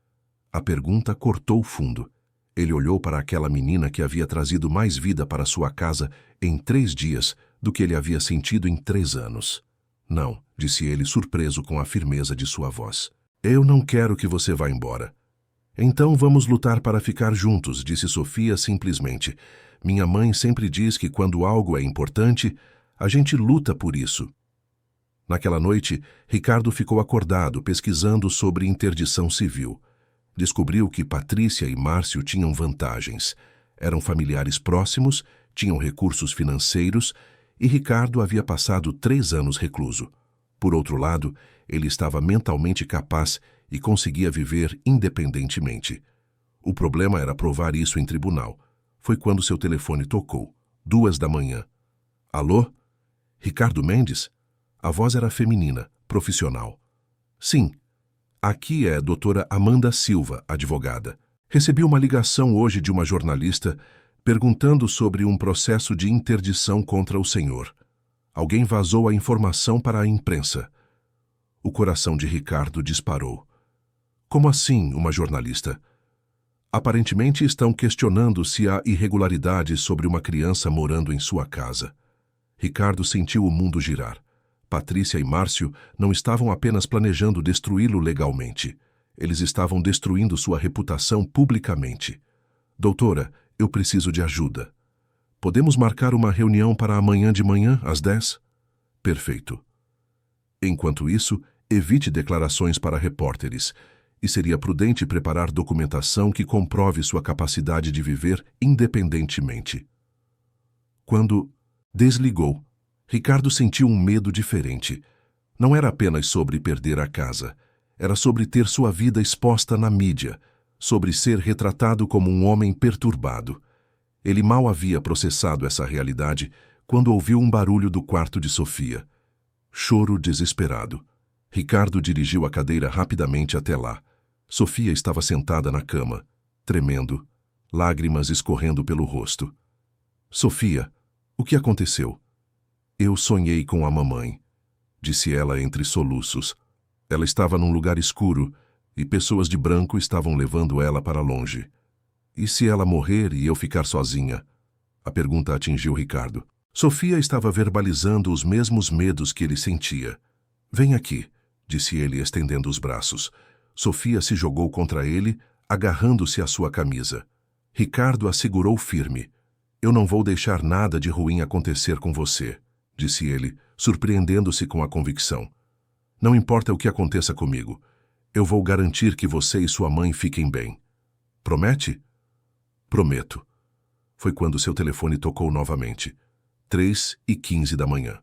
A pergunta cortou fundo. Ele olhou para aquela menina que havia trazido mais vida para sua casa em 3 dias do que ele havia sentido em 3 anos. Não, disse ele, surpreso com a firmeza de sua voz. Eu não quero que você vá embora. Então vamos lutar para ficar juntos, disse Sofia simplesmente. Minha mãe sempre diz que quando algo é importante, a gente luta por isso. Naquela noite, Ricardo ficou acordado pesquisando sobre interdição civil. Descobriu que Patrícia e Márcio tinham vantagens. Eram familiares próximos, tinham recursos financeiros e Ricardo havia passado 3 anos recluso. Por outro lado, ele estava mentalmente capaz e conseguia viver independentemente. O problema era provar isso em tribunal. Foi quando seu telefone tocou, 2 da manhã. Alô? Ricardo Mendes? A voz era feminina, profissional. Sim. Aqui é a doutora Amanda Silva, advogada. Recebi uma ligação hoje de uma jornalista perguntando sobre um processo de interdição contra o senhor. Alguém vazou a informação para a imprensa. O coração de Ricardo disparou. Como assim, uma jornalista? Aparentemente estão questionando se há irregularidades sobre uma criança morando em sua casa. Ricardo sentiu o mundo girar. Patrícia e Márcio não estavam apenas planejando destruí-lo legalmente. Eles estavam destruindo sua reputação publicamente. Doutora, eu preciso de ajuda. Podemos marcar uma reunião para amanhã de manhã, às 10? Perfeito. Enquanto isso, evite declarações para repórteres, e seria prudente preparar documentação que comprove sua capacidade de viver independentemente. Quando desligou, Ricardo sentiu um medo diferente. Não era apenas sobre perder a casa. Era sobre ter sua vida exposta na mídia, sobre ser retratado como um homem perturbado. Ele mal havia processado essa realidade quando ouviu um barulho do quarto de Sofia. Choro desesperado. Ricardo dirigiu a cadeira rapidamente até lá. Sofia estava sentada na cama, tremendo, lágrimas escorrendo pelo rosto. Sofia, o que aconteceu? Eu sonhei com a mamãe, disse ela entre soluços. Ela estava num lugar escuro e pessoas de branco estavam levando ela para longe. E se ela morrer e eu ficar sozinha? A pergunta atingiu Ricardo. Sofia estava verbalizando os mesmos medos que ele sentia. Vem aqui, disse ele estendendo os braços. Sofia se jogou contra ele, agarrando-se à sua camisa. Ricardo a segurou firme. Eu não vou deixar nada de ruim acontecer com você, disse ele, surpreendendo-se com a convicção. Não importa o que aconteça comigo, eu vou garantir que você e sua mãe fiquem bem. Promete? Prometo. Foi quando seu telefone tocou novamente. 3h15 da manhã.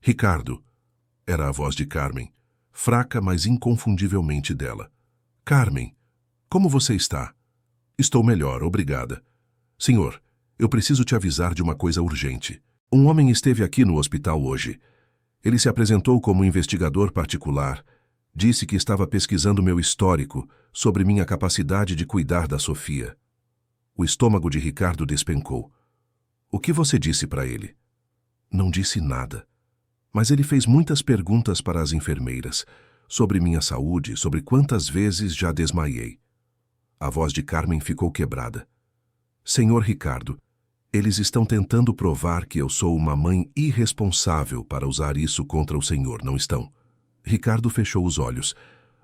Ricardo. Era a voz de Carmen, fraca, mas inconfundivelmente dela. Carmen, como você está? Estou melhor, obrigada. Senhor, eu preciso te avisar de uma coisa urgente. Um homem esteve aqui no hospital hoje. Ele se apresentou como investigador particular. Disse que estava pesquisando meu histórico sobre minha capacidade de cuidar da Sofia. O estômago de Ricardo despencou. O que você disse para ele? Não disse nada. Mas ele fez muitas perguntas para as enfermeiras, sobre minha saúde, sobre quantas vezes já desmaiei. A voz de Carmen ficou quebrada. Senhor Ricardo, eles estão tentando provar que eu sou uma mãe irresponsável para usar isso contra o senhor, não estão? Ricardo fechou os olhos.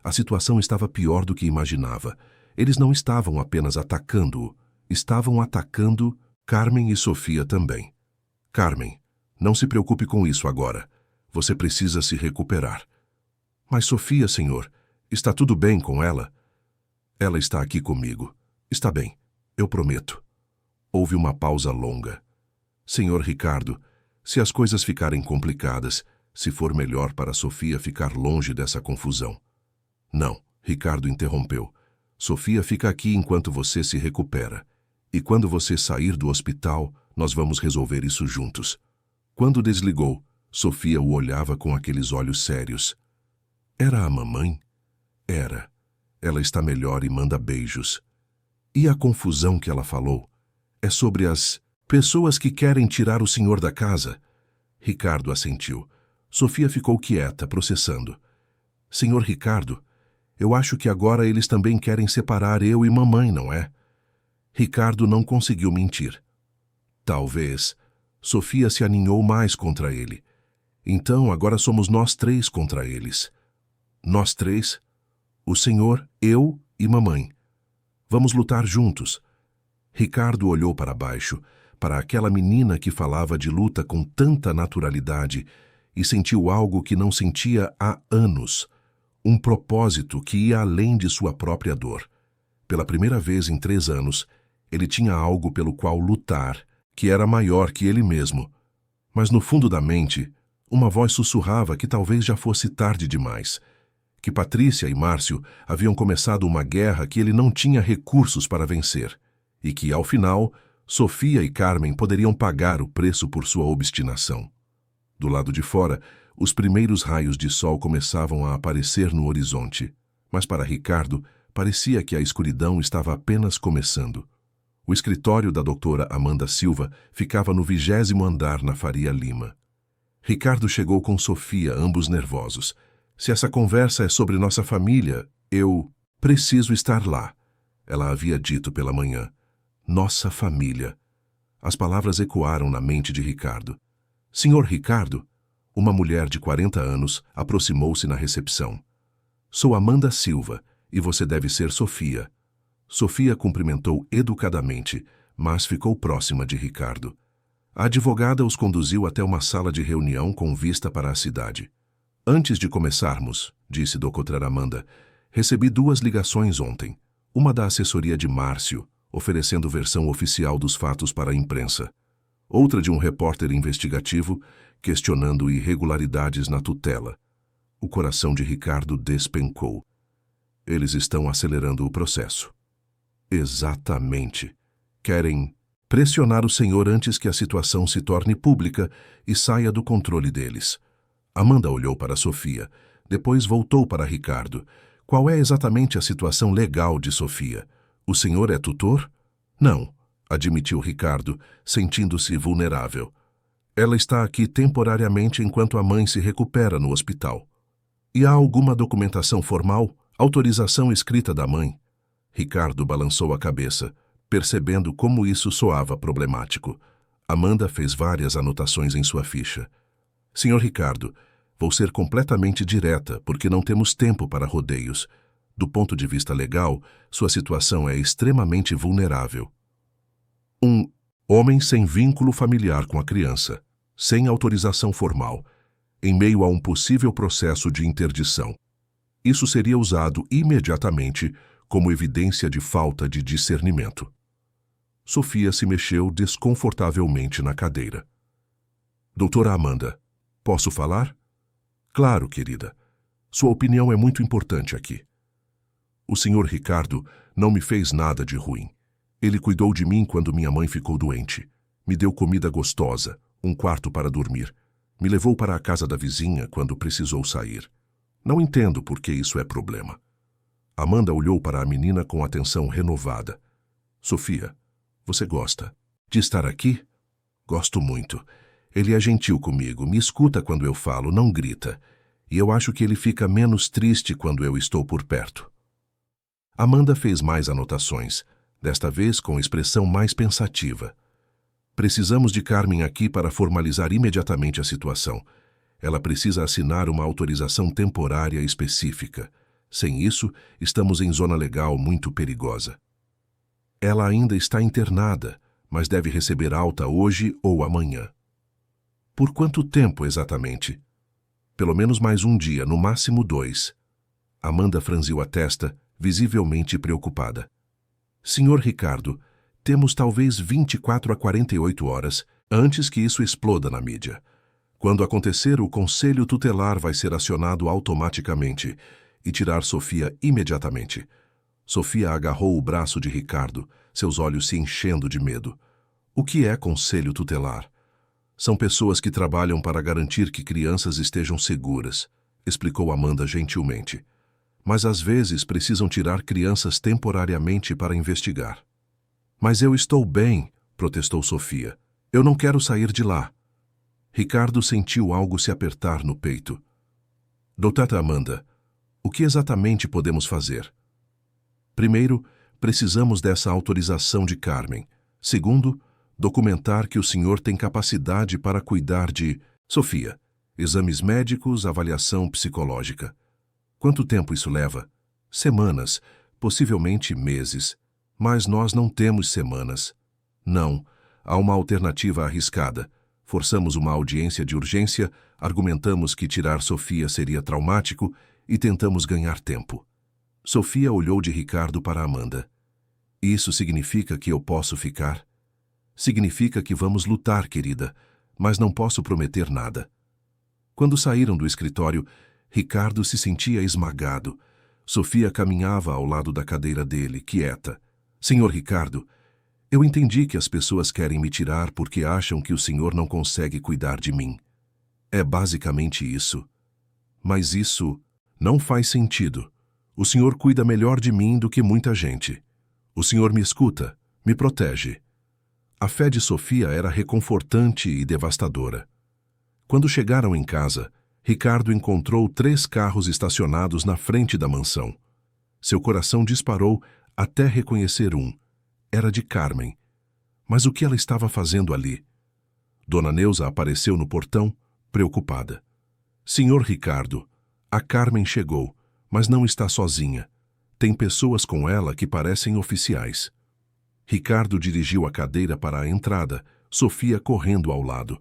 A situação estava pior do que imaginava. Eles não estavam apenas atacando-o, estavam atacando Carmen e Sofia também. Carmen, não se preocupe com isso agora. Você precisa se recuperar. Mas Sofia, senhor, está tudo bem com ela? Ela está aqui comigo. Está bem, eu prometo. Houve uma pausa longa. Senhor Ricardo, se as coisas ficarem complicadas, se for melhor para Sofia ficar longe dessa confusão. Não, Ricardo interrompeu. Sofia fica aqui enquanto você se recupera. E quando você sair do hospital, nós vamos resolver isso juntos. Quando desligou, Sofia o olhava com aqueles olhos sérios. Era a mamãe? Era. Ela está melhor e manda beijos. E a confusão que ela falou? É sobre as pessoas que querem tirar o senhor da casa? Ricardo assentiu. Sofia ficou quieta, processando. Senhor Ricardo, eu acho que agora eles também querem separar eu e mamãe, não é? Ricardo não conseguiu mentir. Talvez. Sofia se aninhou mais contra ele. Então, agora somos nós três contra eles. Nós três? O senhor, eu e mamãe. Vamos lutar juntos. Ricardo olhou para baixo, para aquela menina que falava de luta com tanta naturalidade, e sentiu algo que não sentia há anos. Um propósito que ia além de sua própria dor. Pela primeira vez em 3 anos, ele tinha algo pelo qual lutar, que era maior que ele mesmo. Mas no fundo da mente, uma voz sussurrava que talvez já fosse tarde demais, que Patrícia e Márcio haviam começado uma guerra que ele não tinha recursos para vencer, e que, ao final, Sofia e Carmen poderiam pagar o preço por sua obstinação. Do lado de fora, os primeiros raios de sol começavam a aparecer no horizonte, mas para Ricardo, parecia que a escuridão estava apenas começando. O escritório da doutora Amanda Silva ficava no 20º andar na Faria Lima. Ricardo chegou com Sofia, ambos nervosos. Se essa conversa é sobre nossa família, eu preciso estar lá, ela havia dito pela manhã. Nossa família. As palavras ecoaram na mente de Ricardo. Senhor Ricardo, uma mulher de 40 anos aproximou-se na recepção. Sou Amanda Silva, e você deve ser Sofia. Sofia cumprimentou educadamente, mas ficou próxima de Ricardo. A advogada os conduziu até uma sala de reunião com vista para a cidade. Antes de começarmos, disse Dra. Amanda, recebi 2 ligações ontem. Uma da assessoria de Márcio, oferecendo versão oficial dos fatos para a imprensa. Outra de um repórter investigativo, questionando irregularidades na tutela. O coração de Ricardo despencou. Eles estão acelerando o processo. Exatamente. Querem pressionar o senhor antes que a situação se torne pública e saia do controle deles. Amanda olhou para Sofia, depois voltou para Ricardo. Qual é exatamente a situação legal de Sofia? O senhor é tutor? Não, admitiu Ricardo, sentindo-se vulnerável. Ela está aqui temporariamente enquanto a mãe se recupera no hospital. E há alguma documentação formal? Autorização escrita da mãe? Ricardo balançou a cabeça, percebendo como isso soava problemático. Amanda fez várias anotações em sua ficha. Senhor Ricardo, vou ser completamente direta, porque não temos tempo para rodeios. Do ponto de vista legal, sua situação é extremamente vulnerável. Um homem sem vínculo familiar com a criança, sem autorização formal, em meio a um possível processo de interdição. Isso seria usado imediatamente como evidência de falta de discernimento. Sofia se mexeu desconfortavelmente na cadeira. Doutora Amanda, posso falar? Claro, querida. Sua opinião é muito importante aqui. O senhor Ricardo não me fez nada de ruim. Ele cuidou de mim quando minha mãe ficou doente. Me deu comida gostosa, um quarto para dormir. Me levou para a casa da vizinha quando precisou sair. Não entendo por que isso é problema. Amanda olhou para a menina com atenção renovada. Sofia, você gosta de estar aqui? Gosto muito. Ele é gentil comigo, me escuta quando eu falo, não grita. E eu acho que ele fica menos triste quando eu estou por perto. Amanda fez mais anotações, desta vez com expressão mais pensativa. Precisamos de Carmen aqui para formalizar imediatamente a situação. Ela precisa assinar uma autorização temporária específica. Sem isso, estamos em zona legal muito perigosa. Ela ainda está internada, mas deve receber alta hoje ou amanhã. Por quanto tempo exatamente? Pelo menos mais um dia, no máximo 2. Amanda franziu a testa, visivelmente preocupada. Senhor Ricardo, temos talvez 24 a 48 horas antes que isso exploda na mídia. Quando acontecer, o conselho tutelar vai ser acionado automaticamente e tirar Sofia imediatamente. Sofia agarrou o braço de Ricardo, seus olhos se enchendo de medo. O que é conselho tutelar? São pessoas que trabalham para garantir que crianças estejam seguras, explicou Amanda gentilmente. Mas às vezes precisam tirar crianças temporariamente para investigar. Mas eu estou bem, protestou Sofia. Eu não quero sair de lá. Ricardo sentiu algo se apertar no peito. Doutora Amanda, o que exatamente podemos fazer? Primeiro, precisamos dessa autorização de Carmen. Segundo, documentar que o senhor tem capacidade para cuidar de... Sofia, exames médicos, avaliação psicológica. Quanto tempo isso leva? Semanas, possivelmente meses. Mas nós não temos semanas. Não, há uma alternativa arriscada. Forçamos uma audiência de urgência, argumentamos que tirar Sofia seria traumático e tentamos ganhar tempo. Sofia olhou de Ricardo para Amanda. Isso significa que eu posso ficar? Significa que vamos lutar, querida, mas não posso prometer nada. Quando saíram do escritório, Ricardo se sentia esmagado. Sofia caminhava ao lado da cadeira dele, quieta. Senhor Ricardo, eu entendi que as pessoas querem me tirar porque acham que o senhor não consegue cuidar de mim. É basicamente isso. Mas isso não faz sentido. O senhor cuida melhor de mim do que muita gente. O senhor me escuta, me protege. A fé de Sofia era reconfortante e devastadora. Quando chegaram em casa, Ricardo encontrou 3 carros estacionados na frente da mansão. Seu coração disparou até reconhecer um. Era de Carmen. Mas o que ela estava fazendo ali? Dona Neuza apareceu no portão, preocupada. Senhor Ricardo, a Carmen chegou, mas não está sozinha. Tem pessoas com ela que parecem oficiais. Ricardo dirigiu a cadeira para a entrada, Sofia correndo ao lado.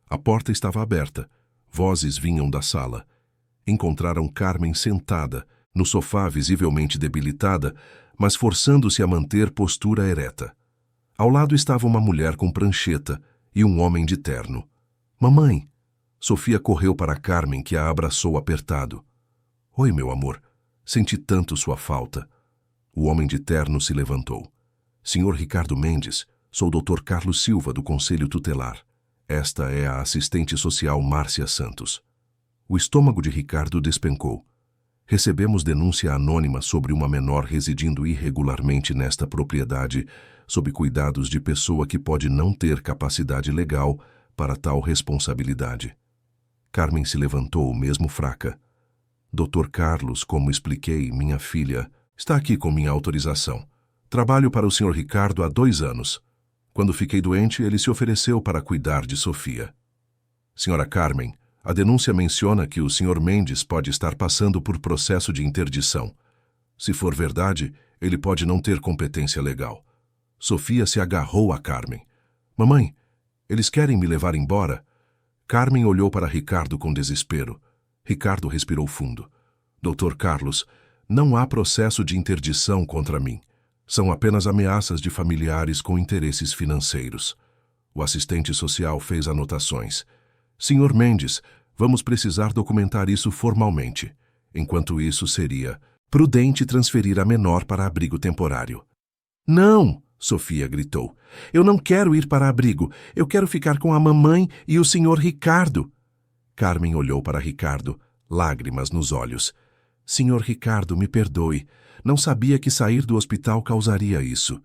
A porta estava aberta. Vozes vinham da sala. Encontraram Carmen sentada, no sofá visivelmente debilitada, mas forçando-se a manter postura ereta. Ao lado estava uma mulher com prancheta e um homem de terno. Mamãe! Sofia correu para Carmen, que a abraçou apertado. Oi, meu amor. Senti tanto sua falta. O homem de terno se levantou. Senhor Ricardo Mendes, sou o Dr. Carlos Silva, do Conselho Tutelar. Esta é a assistente social Márcia Santos. O estômago de Ricardo despencou. Recebemos denúncia anônima sobre uma menor residindo irregularmente nesta propriedade, sob cuidados de pessoa que pode não ter capacidade legal para tal responsabilidade. Carmen se levantou, mesmo fraca. Dr. Carlos, como expliquei, minha filha, está aqui com minha autorização. Trabalho para o Sr. Ricardo há 2 anos. Quando fiquei doente, ele se ofereceu para cuidar de Sofia. Senhora Carmen, a denúncia menciona que o Sr. Mendes pode estar passando por processo de interdição. Se for verdade, ele pode não ter competência legal. Sofia se agarrou a Carmen. Mamãe, eles querem me levar embora? Carmen olhou para Ricardo com desespero. Ricardo respirou fundo. Dr. Carlos, não há processo de interdição contra mim. São apenas ameaças de familiares com interesses financeiros. O assistente social fez anotações. Senhor Mendes, vamos precisar documentar isso formalmente. Enquanto isso, seria prudente transferir a menor para abrigo temporário. Não! Sofia gritou. Eu não quero ir para abrigo. Eu quero ficar com a mamãe e o senhor Ricardo. Carmen olhou para Ricardo, lágrimas nos olhos. Senhor Ricardo, me perdoe. Não sabia que sair do hospital causaria isso.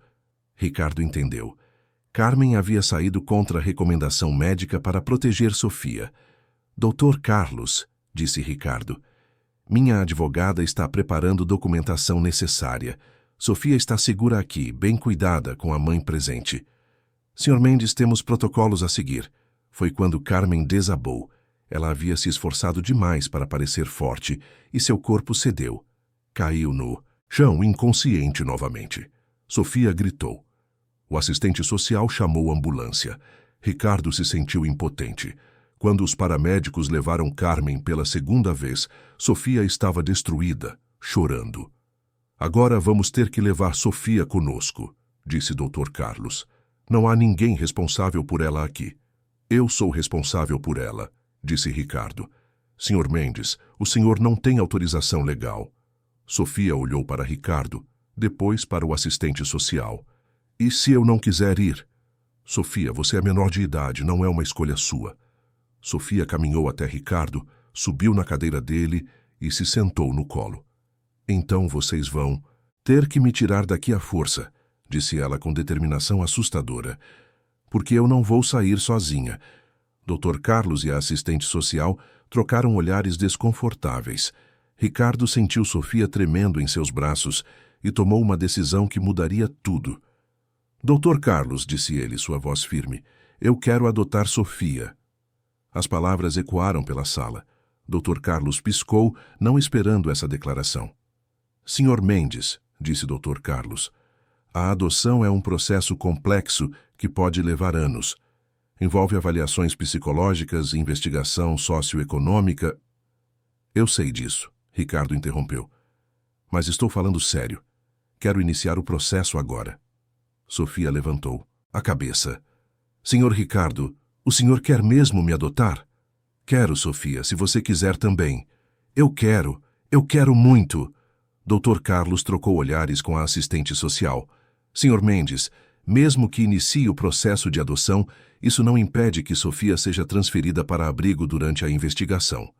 Ricardo entendeu. Carmen havia saído contra a recomendação médica para proteger Sofia. Dr. Carlos, disse Ricardo, minha advogada está preparando documentação necessária. Sofia está segura aqui, bem cuidada, com a mãe presente. Sr. Mendes, temos protocolos a seguir. Foi quando Carmen desabou. Ela havia se esforçado demais para parecer forte e seu corpo cedeu. Caiu no chão inconsciente novamente. Sofia gritou. O assistente social chamou a ambulância. Ricardo se sentiu impotente. Quando os paramédicos levaram Carmen pela segunda vez, Sofia estava destruída, chorando. Agora vamos ter que levar Sofia conosco, disse Dr. Carlos. Não há ninguém responsável por ela aqui. Eu sou responsável por ela, disse Ricardo. Sr. Mendes, o senhor não tem autorização legal. Sofia olhou para Ricardo, depois para o assistente social. E se eu não quiser ir? Sofia, você é menor de idade, não é uma escolha sua. Sofia caminhou até Ricardo, subiu na cadeira dele e se sentou no colo. Então vocês vão ter que me tirar daqui à força, disse ela com determinação assustadora. Porque eu não vou sair sozinha. Dr. Carlos e a assistente social trocaram olhares desconfortáveis. Ricardo sentiu Sofia tremendo em seus braços e tomou uma decisão que mudaria tudo. Dr. Carlos, disse ele, sua voz firme, eu quero adotar Sofia. As palavras ecoaram pela sala. Dr. Carlos piscou, não esperando essa declaração. Sr. Mendes, disse Dr. Carlos, a adoção é um processo complexo que pode levar anos. Envolve avaliações psicológicas, investigação socioeconômica. Eu sei disso, Ricardo interrompeu. Mas estou falando sério. Quero iniciar o processo agora. Sofia levantou a cabeça. Senhor Ricardo, o senhor quer mesmo me adotar? Quero, Sofia, se você quiser também. Eu quero muito. Dr. Carlos trocou olhares com a assistente social. Sr. Mendes, mesmo que inicie o processo de adoção, isso não impede que Sofia seja transferida para abrigo durante a investigação.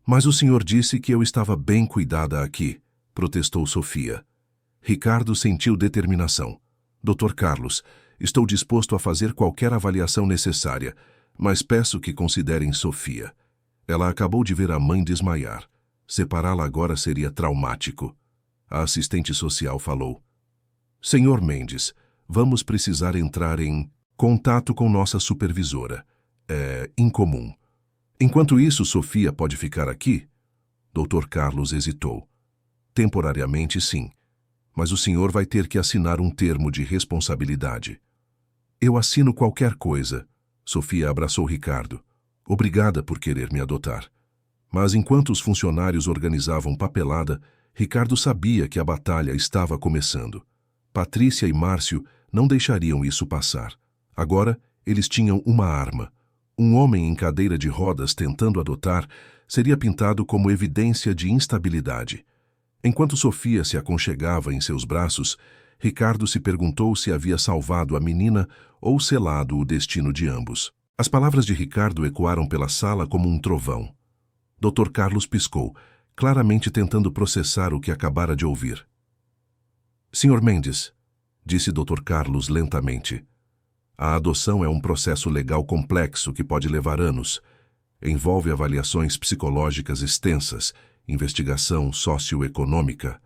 Mas o senhor disse que eu estava bem cuidada aqui, protestou Sofia. Ricardo sentiu determinação. Dr. Carlos, estou disposto a fazer qualquer avaliação necessária, mas peço que considerem Sofia. Ela acabou de ver a mãe desmaiar. Separá-la agora seria traumático. A assistente social falou. Senhor Mendes, vamos precisar entrar em contato com nossa supervisora. É incomum. Enquanto isso, Sofia pode ficar aqui? Dr. Carlos hesitou. Temporariamente, sim. Mas o senhor vai ter que assinar um termo de responsabilidade. Eu assino qualquer coisa. Sofia abraçou Ricardo. Obrigada por querer me adotar. Mas enquanto os funcionários organizavam papelada, Ricardo sabia que a batalha estava começando. Patrícia e Márcio não deixariam isso passar. Agora, eles tinham uma arma. Um homem em cadeira de rodas tentando adotar seria pintado como evidência de instabilidade. Enquanto Sofia se aconchegava em seus braços, Ricardo se perguntou se havia salvado a menina ou selado o destino de ambos. As palavras de Ricardo ecoaram pela sala como um trovão. Dr. Carlos piscou, claramente tentando processar o que acabara de ouvir. Sr. Mendes, disse Dr. Carlos lentamente, a adoção é um processo legal complexo que pode levar anos. Envolve avaliações psicológicas extensas, investigação socioeconômica.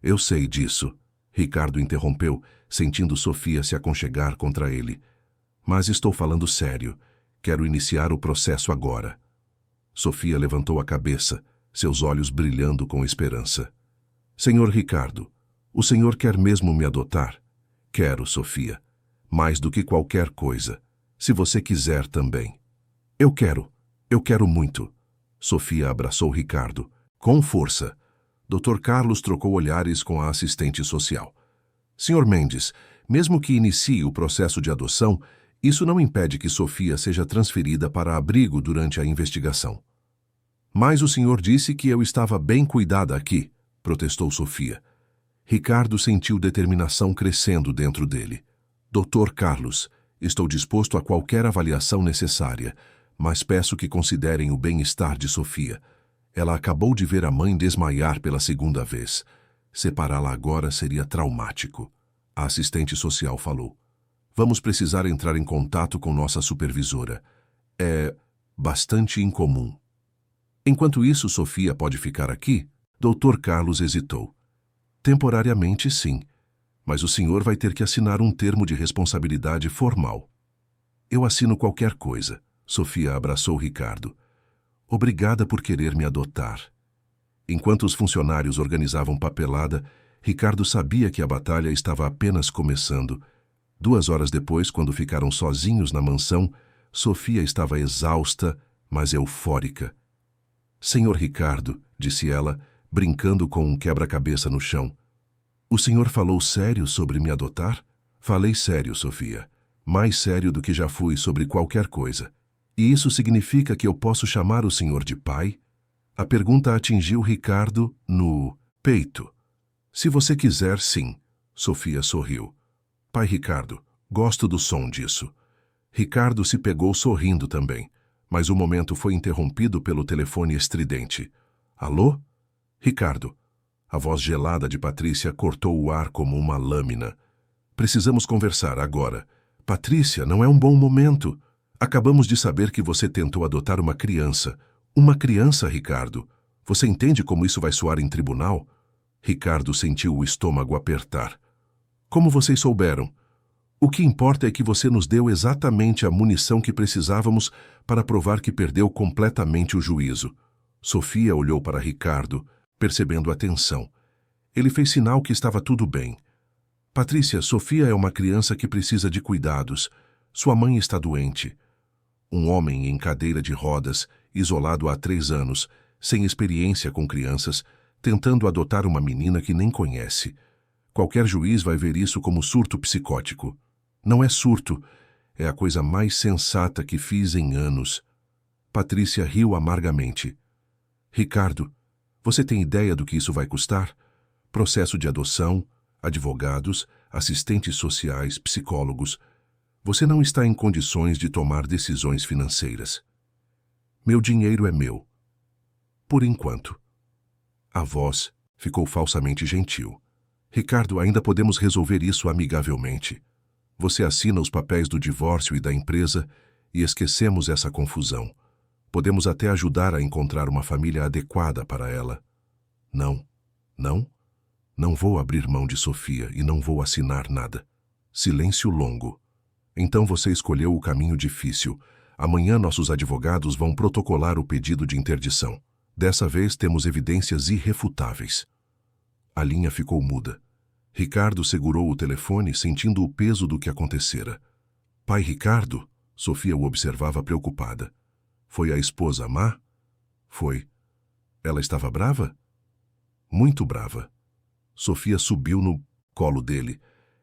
Eu sei disso, Ricardo interrompeu, sentindo Sofia se aconchegar contra ele. Mas estou falando sério. Quero iniciar o processo agora. Sofia levantou a cabeça, seus olhos brilhando com esperança. Senhor Ricardo, o senhor quer mesmo me adotar? Quero, Sofia. Mais do que qualquer coisa. Se você quiser também. Eu quero muito. Sofia abraçou Ricardo, com força. Dr. Carlos trocou olhares com a assistente social. Sr. Mendes, mesmo que inicie o processo de adoção, isso não impede que Sofia seja transferida para abrigo durante a investigação. Mas o senhor disse que eu estava bem cuidada aqui, protestou Sofia. Ricardo sentiu determinação crescendo dentro dele. Dr. Carlos, estou disposto a qualquer avaliação necessária, mas peço que considerem o bem-estar de Sofia. Ela acabou de ver a mãe desmaiar pela segunda vez. Separá-la agora seria traumático. A assistente social falou. Vamos precisar entrar em contato com nossa supervisora. É bastante incomum. Enquanto isso, Sofia pode ficar aqui? Dr. Carlos hesitou. Temporariamente, sim. Mas o senhor vai ter que assinar um termo de responsabilidade formal. Eu assino qualquer coisa. Sofia abraçou Ricardo. Obrigada por querer me adotar. Enquanto os funcionários organizavam papelada, Ricardo sabia que a batalha estava apenas começando. 2 horas depois, quando ficaram sozinhos na mansão, Sofia estava exausta, mas eufórica. Senhor Ricardo, disse ela, brincando com um quebra-cabeça no chão. O senhor falou sério sobre me adotar? Falei sério, Sofia. Mais sério do que já fui sobre qualquer coisa. E isso significa que eu posso chamar o senhor de pai? A pergunta atingiu Ricardo no peito. Se você quiser, sim. Sofia sorriu. Pai Ricardo, gosto do som disso. Ricardo se pegou sorrindo também, mas o momento foi interrompido pelo telefone estridente. Alô? Ricardo. A voz gelada de Patrícia cortou o ar como uma lâmina. Precisamos conversar agora. Patrícia, não é um bom momento. Acabamos de saber que você tentou adotar uma criança. Uma criança, Ricardo. Você entende como isso vai soar em tribunal? Ricardo sentiu o estômago apertar. Como vocês souberam? O que importa é que você nos deu exatamente a munição que precisávamos para provar que perdeu completamente o juízo. Sofia olhou para Ricardo, percebendo a tensão. Ele fez sinal que estava tudo bem. Patrícia, Sofia é uma criança que precisa de cuidados. Sua mãe está doente. Um homem em cadeira de rodas, isolado há 3 anos, sem experiência com crianças, tentando adotar uma menina que nem conhece. Qualquer juiz vai ver isso como surto psicótico. Não é surto, é a coisa mais sensata que fiz em anos. Patrícia riu amargamente. Ricardo, você tem ideia do que isso vai custar? Processo de adoção, advogados, assistentes sociais, psicólogos. Você não está em condições de tomar decisões financeiras. Meu dinheiro é meu. Por enquanto. A voz ficou falsamente gentil. Ricardo, ainda podemos resolver isso amigavelmente. Você assina os papéis do divórcio e da empresa e esquecemos essa confusão. Podemos até ajudar a encontrar uma família adequada para ela. Não, não. Não vou abrir mão de Sofia e não vou assinar nada. Silêncio longo. Então você escolheu o caminho difícil. Amanhã nossos advogados vão protocolar o pedido de interdição. Dessa vez temos evidências irrefutáveis. A linha ficou muda. Ricardo segurou o telefone, sentindo o peso do que acontecera. Pai Ricardo? Sofia o observava preocupada. Foi a esposa má? Foi. Ela estava brava? Muito brava. Sofia subiu no colo dele.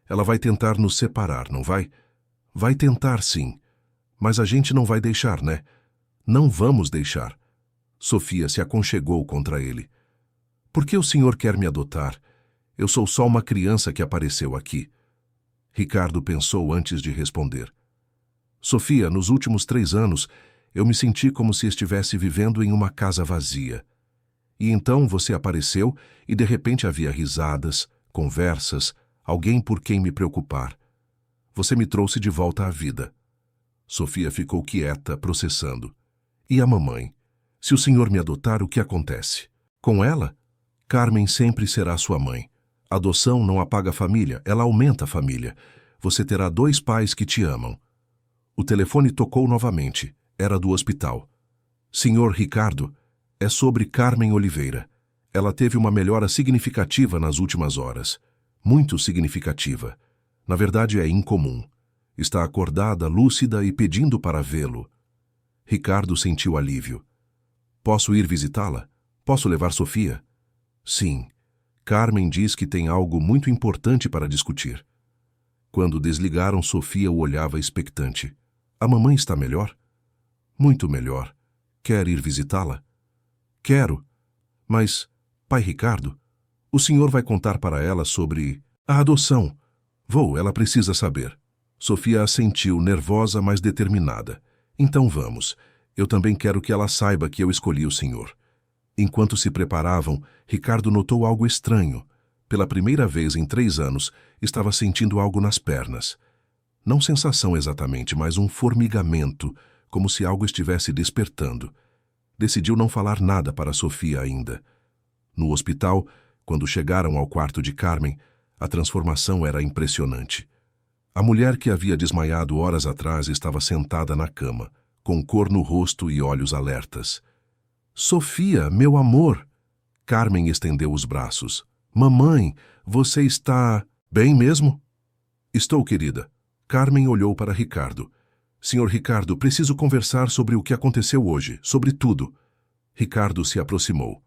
Ela vai tentar nos separar, não vai? Vai tentar, sim. Mas a gente não vai deixar, né? Não vamos deixar. Sofia se aconchegou contra ele. Por que o senhor quer me adotar? Eu sou só uma criança que apareceu aqui. Ricardo pensou antes de responder. Sofia, nos últimos 3 anos, eu me senti como se estivesse vivendo em uma casa vazia. E então você apareceu e de repente havia risadas, conversas, alguém por quem me preocupar. Você me trouxe de volta à vida. Sofia ficou quieta, processando. E a mamãe? Se o senhor me adotar, o que acontece? Com ela? Carmen sempre será sua mãe. Adoção não apaga a família, ela aumenta a família. Você terá 2 pais que te amam. O telefone tocou novamente. Era do hospital. Senhor Ricardo, é sobre Carmen Oliveira. Ela teve uma melhora significativa nas últimas horas. Muito significativa. Na verdade, é incomum. Está acordada, lúcida e pedindo para vê-lo. Ricardo sentiu alívio. Posso ir visitá-la? Posso levar Sofia? Sim. Carmen diz que tem algo muito importante para discutir. Quando desligaram, Sofia o olhava expectante. A mamãe está melhor? Muito melhor. Quer ir visitá-la? Quero. Mas, pai Ricardo, o senhor vai contar para ela sobre a adoção. Vou, ela precisa saber. Sofia assentiu, nervosa, mas determinada. Então vamos. Eu também quero que ela saiba que eu escolhi o senhor. Enquanto se preparavam, Ricardo notou algo estranho. Pela primeira vez em 3 anos, estava sentindo algo nas pernas. Não sensação exatamente, mas um formigamento, como se algo estivesse despertando. Decidiu não falar nada para Sofia ainda. No hospital, quando chegaram ao quarto de Carmen, a transformação era impressionante. A mulher que havia desmaiado horas atrás estava sentada na cama, com cor no rosto e olhos alertas. Sofia, meu amor! Carmen estendeu os braços. Mamãe, você está bem mesmo? Estou, querida. Carmen olhou para Ricardo. Senhor Ricardo, preciso conversar sobre o que aconteceu hoje, sobre tudo. Ricardo se aproximou.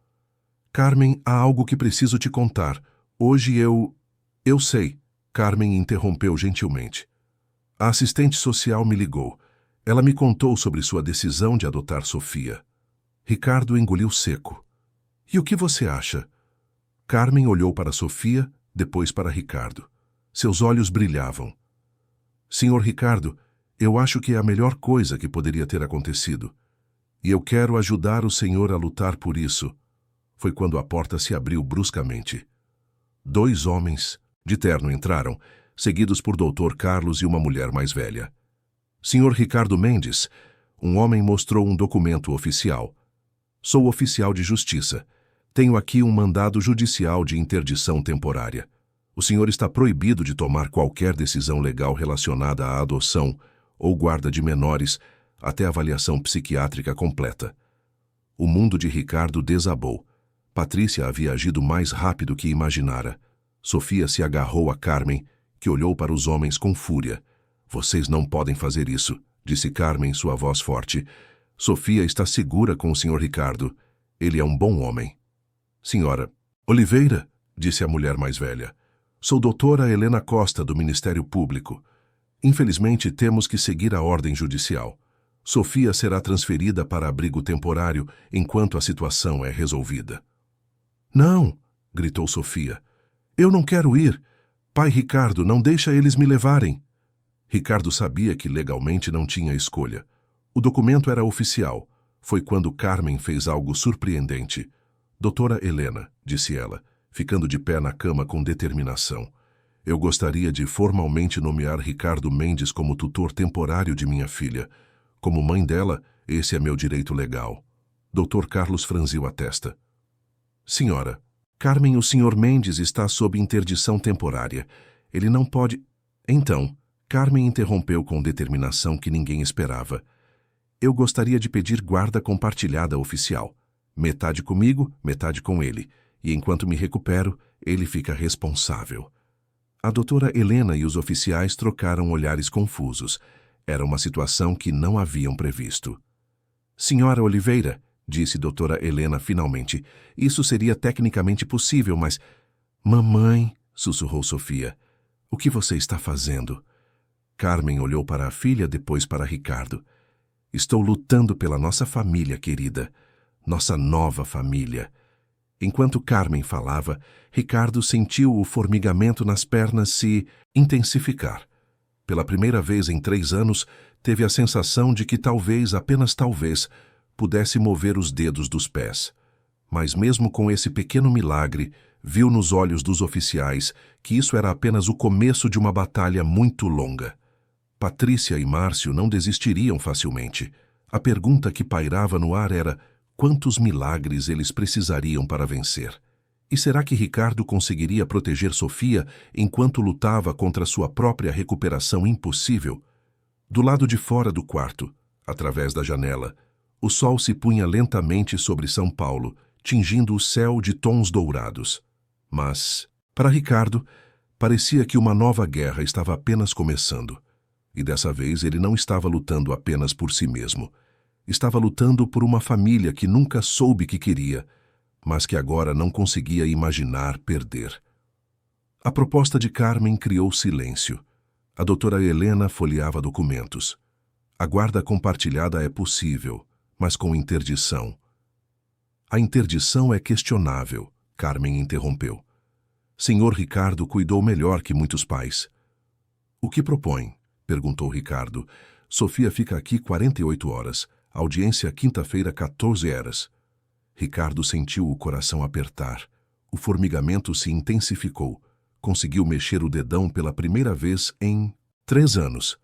Carmen, há algo que preciso te contar. Hoje Eu sei, Carmen interrompeu gentilmente. A assistente social me ligou. Ela me contou sobre sua decisão de adotar Sofia. Ricardo engoliu seco. E o que você acha? Carmen olhou para Sofia, depois para Ricardo. Seus olhos brilhavam. Senhor Ricardo, eu acho que é a melhor coisa que poderia ter acontecido. E eu quero ajudar o senhor a lutar por isso. Foi quando a porta se abriu bruscamente. 2 homens, de terno, entraram, seguidos por Dr. Carlos e uma mulher mais velha. Senhor Ricardo Mendes, um homem mostrou um documento oficial. Sou oficial de justiça. Tenho aqui um mandado judicial de interdição temporária. O senhor está proibido de tomar qualquer decisão legal relacionada à adoção ou guarda de menores até avaliação psiquiátrica completa. O mundo de Ricardo desabou. Patrícia havia agido mais rápido que imaginara. Sofia se agarrou a Carmen, que olhou para os homens com fúria. Vocês não podem fazer isso, disse Carmen, sua voz forte. Sofia está segura com o senhor Ricardo. Ele é um bom homem. Senhora Oliveira, disse a mulher mais velha. Sou doutora Helena Costa, do Ministério Público. Infelizmente, temos que seguir a ordem judicial. Sofia será transferida para abrigo temporário enquanto a situação é resolvida. Não, gritou Sofia. Eu não quero ir. Pai Ricardo, não deixa eles me levarem. Ricardo sabia que legalmente não tinha escolha. O documento era oficial. Foi quando Carmen fez algo surpreendente. Doutora Helena, disse ela, ficando de pé na cama com determinação. Eu gostaria de formalmente nomear Ricardo Mendes como tutor temporário de minha filha. Como mãe dela, esse é meu direito legal. Dr. Carlos franziu a testa. Senhora, Carmen, o senhor Mendes está sob interdição temporária. Ele não pode... Então, Carmen interrompeu com determinação que ninguém esperava. Eu gostaria de pedir guarda compartilhada oficial. Metade comigo, metade com ele. E enquanto me recupero, ele fica responsável. A doutora Helena e os oficiais trocaram olhares confusos. Era uma situação que não haviam previsto. Senhora Oliveira, disse doutora Helena finalmente, isso seria tecnicamente possível, mas... Mamãe, sussurrou Sofia, o que você está fazendo? Carmen olhou para a filha, depois para Ricardo. Estou lutando pela nossa família, querida. Nossa nova família. Enquanto Carmen falava, Ricardo sentiu o formigamento nas pernas se intensificar. Pela primeira vez em 3 anos, teve a sensação de que talvez, apenas talvez, pudesse mover os dedos dos pés. Mas mesmo com esse pequeno milagre, viu nos olhos dos oficiais que isso era apenas o começo de uma batalha muito longa. Patrícia e Márcio não desistiriam facilmente. A pergunta que pairava no ar era: quantos milagres eles precisariam para vencer? E será que Ricardo conseguiria proteger Sofia enquanto lutava contra sua própria recuperação impossível? Do lado de fora do quarto, através da janela, o sol se punha lentamente sobre São Paulo, tingindo o céu de tons dourados. Mas, para Ricardo, parecia que uma nova guerra estava apenas começando. E dessa vez ele não estava lutando apenas por si mesmo. Estava lutando por uma família que nunca soube que queria, mas que agora não conseguia imaginar perder. A proposta de Carmen criou silêncio. A doutora Helena folheava documentos. A guarda compartilhada é possível, mas com interdição. A interdição é questionável, Carmen interrompeu. Senhor Ricardo cuidou melhor que muitos pais. O que propõe? Perguntou Ricardo. Sofia fica aqui 48 horas. Audiência quinta-feira, 14 horas. Ricardo sentiu o coração apertar. O formigamento se intensificou. Conseguiu mexer o dedão pela primeira vez em 3 anos.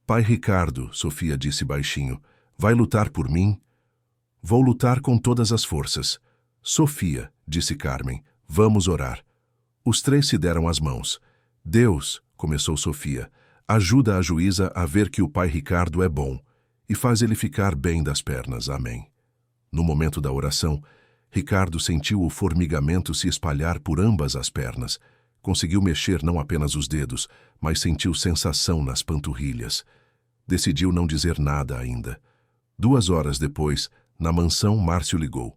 Pai Ricardo, Sofia disse baixinho, vai lutar por mim? Vou lutar com todas as forças. Sofia, disse Carmen, vamos orar. Os 3 se deram as mãos. Deus, começou Sofia, ajuda a juíza a ver que o pai Ricardo é bom e faz ele ficar bem das pernas. Amém. No momento da oração, Ricardo sentiu o formigamento se espalhar por ambas as pernas. Conseguiu mexer não apenas os dedos, mas sentiu sensação nas panturrilhas. Decidiu não dizer nada ainda. 2 horas depois, na mansão, Márcio ligou.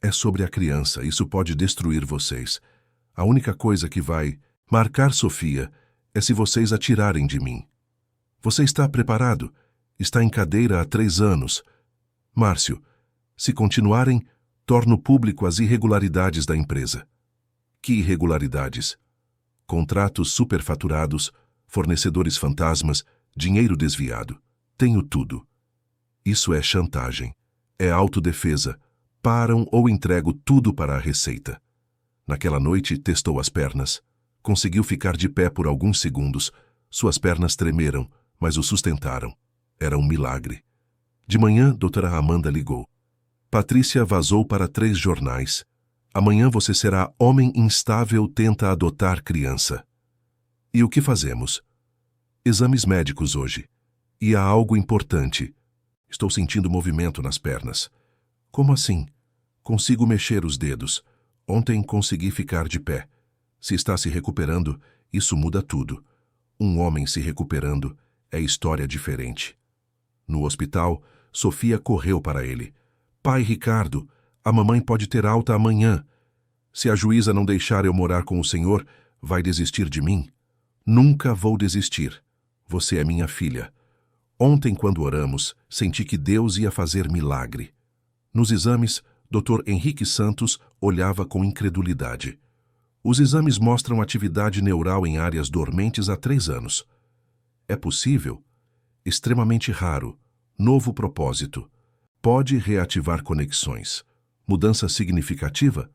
É sobre a criança, isso pode destruir vocês. A única coisa que vai marcar Sofia é se vocês a tirarem de mim. Você está preparado? Está em cadeira há 3 anos. Márcio, se continuarem, torno público as irregularidades da empresa. Que irregularidades? Contratos superfaturados, fornecedores fantasmas, dinheiro desviado. Tenho tudo. Isso é chantagem. É autodefesa. Param ou entrego tudo para a Receita. Naquela noite, testou as pernas. Conseguiu ficar de pé por alguns segundos. Suas pernas tremeram, mas o sustentaram. Era um milagre. De manhã, doutora Amanda ligou. Patrícia vazou para 3 jornais. Amanhã você será homem instável tenta adotar criança. E o que fazemos? Exames médicos hoje. E há algo importante. Estou sentindo movimento nas pernas. Como assim? Consigo mexer os dedos. Ontem consegui ficar de pé. Se está se recuperando, isso muda tudo. Um homem se recuperando é história diferente. No hospital, Sofia correu para ele. Pai Ricardo, a mamãe pode ter alta amanhã. Se a juíza não deixar eu morar com o senhor, vai desistir de mim? Nunca vou desistir. Você é minha filha. Ontem, quando oramos, senti que Deus ia fazer milagre. Nos exames, Dr. Henrique Santos olhava com incredulidade. Os exames mostram atividade neural em áreas dormentes há 3 anos. É possível? Extremamente raro. Novo propósito. Pode reativar conexões. Mudança significativa?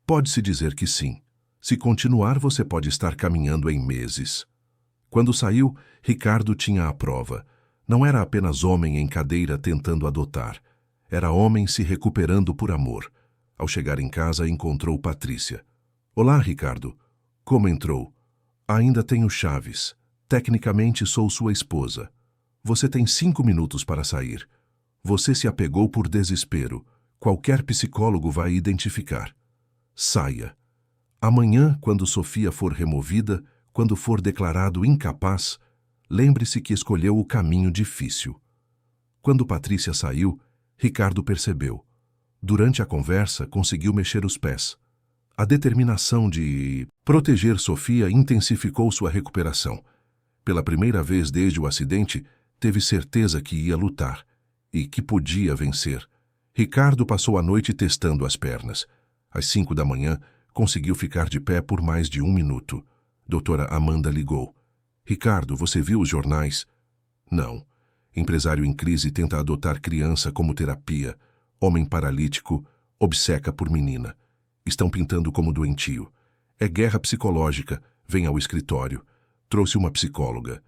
Pode-se dizer que sim. Se continuar, você pode estar caminhando em meses. Quando saiu, Ricardo tinha a prova. Não era apenas homem em cadeira tentando adotar. Era homem se recuperando por amor. Ao chegar em casa, encontrou Patrícia. Olá, Ricardo. Como entrou? Ainda tenho chaves. Tecnicamente sou sua esposa. Você tem 5 minutos para sair. Você se apegou por desespero. Qualquer psicólogo vai identificar. Saia. Amanhã, quando Sofia for removida, quando for declarado incapaz, lembre-se que escolheu o caminho difícil. Quando Patrícia saiu, Ricardo percebeu. Durante a conversa, conseguiu mexer os pés. A determinação de proteger Sofia intensificou sua recuperação. Pela primeira vez desde o acidente, teve certeza que ia lutar e que podia vencer. Ricardo passou a noite testando as pernas. Às 5 da manhã, conseguiu ficar de pé por mais de 1 minuto. Doutora Amanda ligou. Ricardo, você viu os jornais? Não. Empresário em crise tenta adotar criança como terapia. Homem paralítico obceca por menina. Estão pintando como doentio. É guerra psicológica. Vem ao escritório. Trouxe uma psicóloga.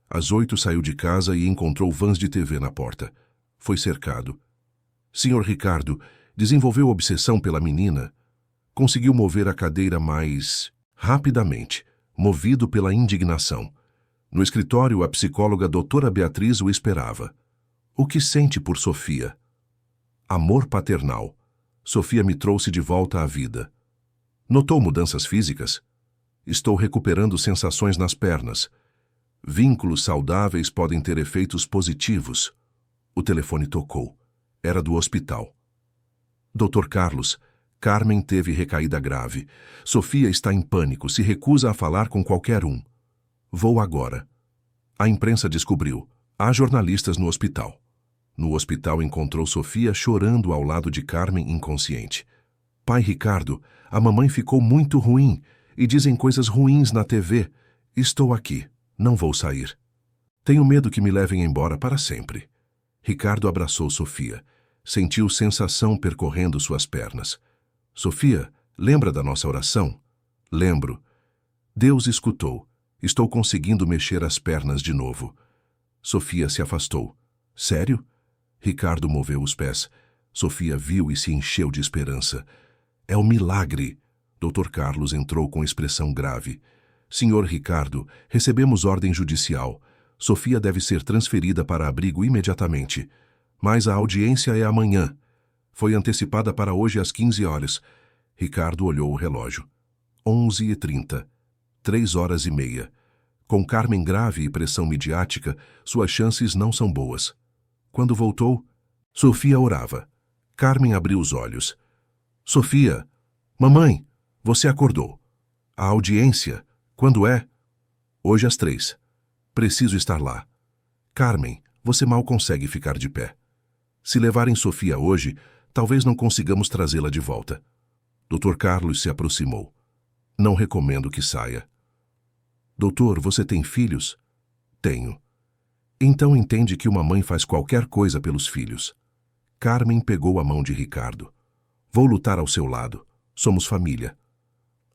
Às 8 saiu de casa e encontrou vans de TV na porta. Foi cercado. Senhor Ricardo, desenvolveu obsessão pela menina. Conseguiu mover a cadeira mais rapidamente, movido pela indignação. No escritório, a psicóloga doutora Beatriz o esperava. O que sente por Sofia? Amor paternal. Sofia me trouxe de volta à vida. Notou mudanças físicas? Estou recuperando sensações nas pernas. Vínculos saudáveis podem ter efeitos positivos. O telefone tocou. Era do hospital. Dr. Carlos, Carmen teve recaída grave. Sofia está em pânico, se recusa a falar com qualquer um. Vou agora. A imprensa descobriu. Há jornalistas no hospital. No hospital encontrou Sofia chorando ao lado de Carmen inconsciente. Pai Ricardo, a mamãe ficou muito ruim e dizem coisas ruins na TV. Estou aqui. Não vou sair. Tenho medo que me levem embora para sempre. Ricardo abraçou Sofia. Sentiu sensação percorrendo suas pernas. Sofia, lembra da nossa oração? Lembro. Deus escutou. Estou conseguindo mexer as pernas de novo. Sofia se afastou. Sério? Ricardo moveu os pés. Sofia viu e se encheu de esperança. É um milagre. Dr. Carlos entrou com expressão grave. Senhor Ricardo, recebemos ordem judicial. Sofia deve ser transferida para abrigo imediatamente. Mas a audiência é amanhã. Foi antecipada para hoje às 15 horas. Ricardo olhou o relógio. 11h30. 3 horas e meia. Com Carmen grave e pressão midiática, suas chances não são boas. Quando voltou, Sofia orava. Carmen abriu os olhos. Sofia, mamãe, você acordou. A audiência, quando é? Hoje às 3. Preciso estar lá. Carmen, você mal consegue ficar de pé. Se levarem Sofia hoje, talvez não consigamos trazê-la de volta. Dr. Carlos se aproximou. Não recomendo que saia. Doutor, você tem filhos? Tenho. Então entende que uma mãe faz qualquer coisa pelos filhos. Carmen pegou a mão de Ricardo. Vou lutar ao seu lado. Somos família.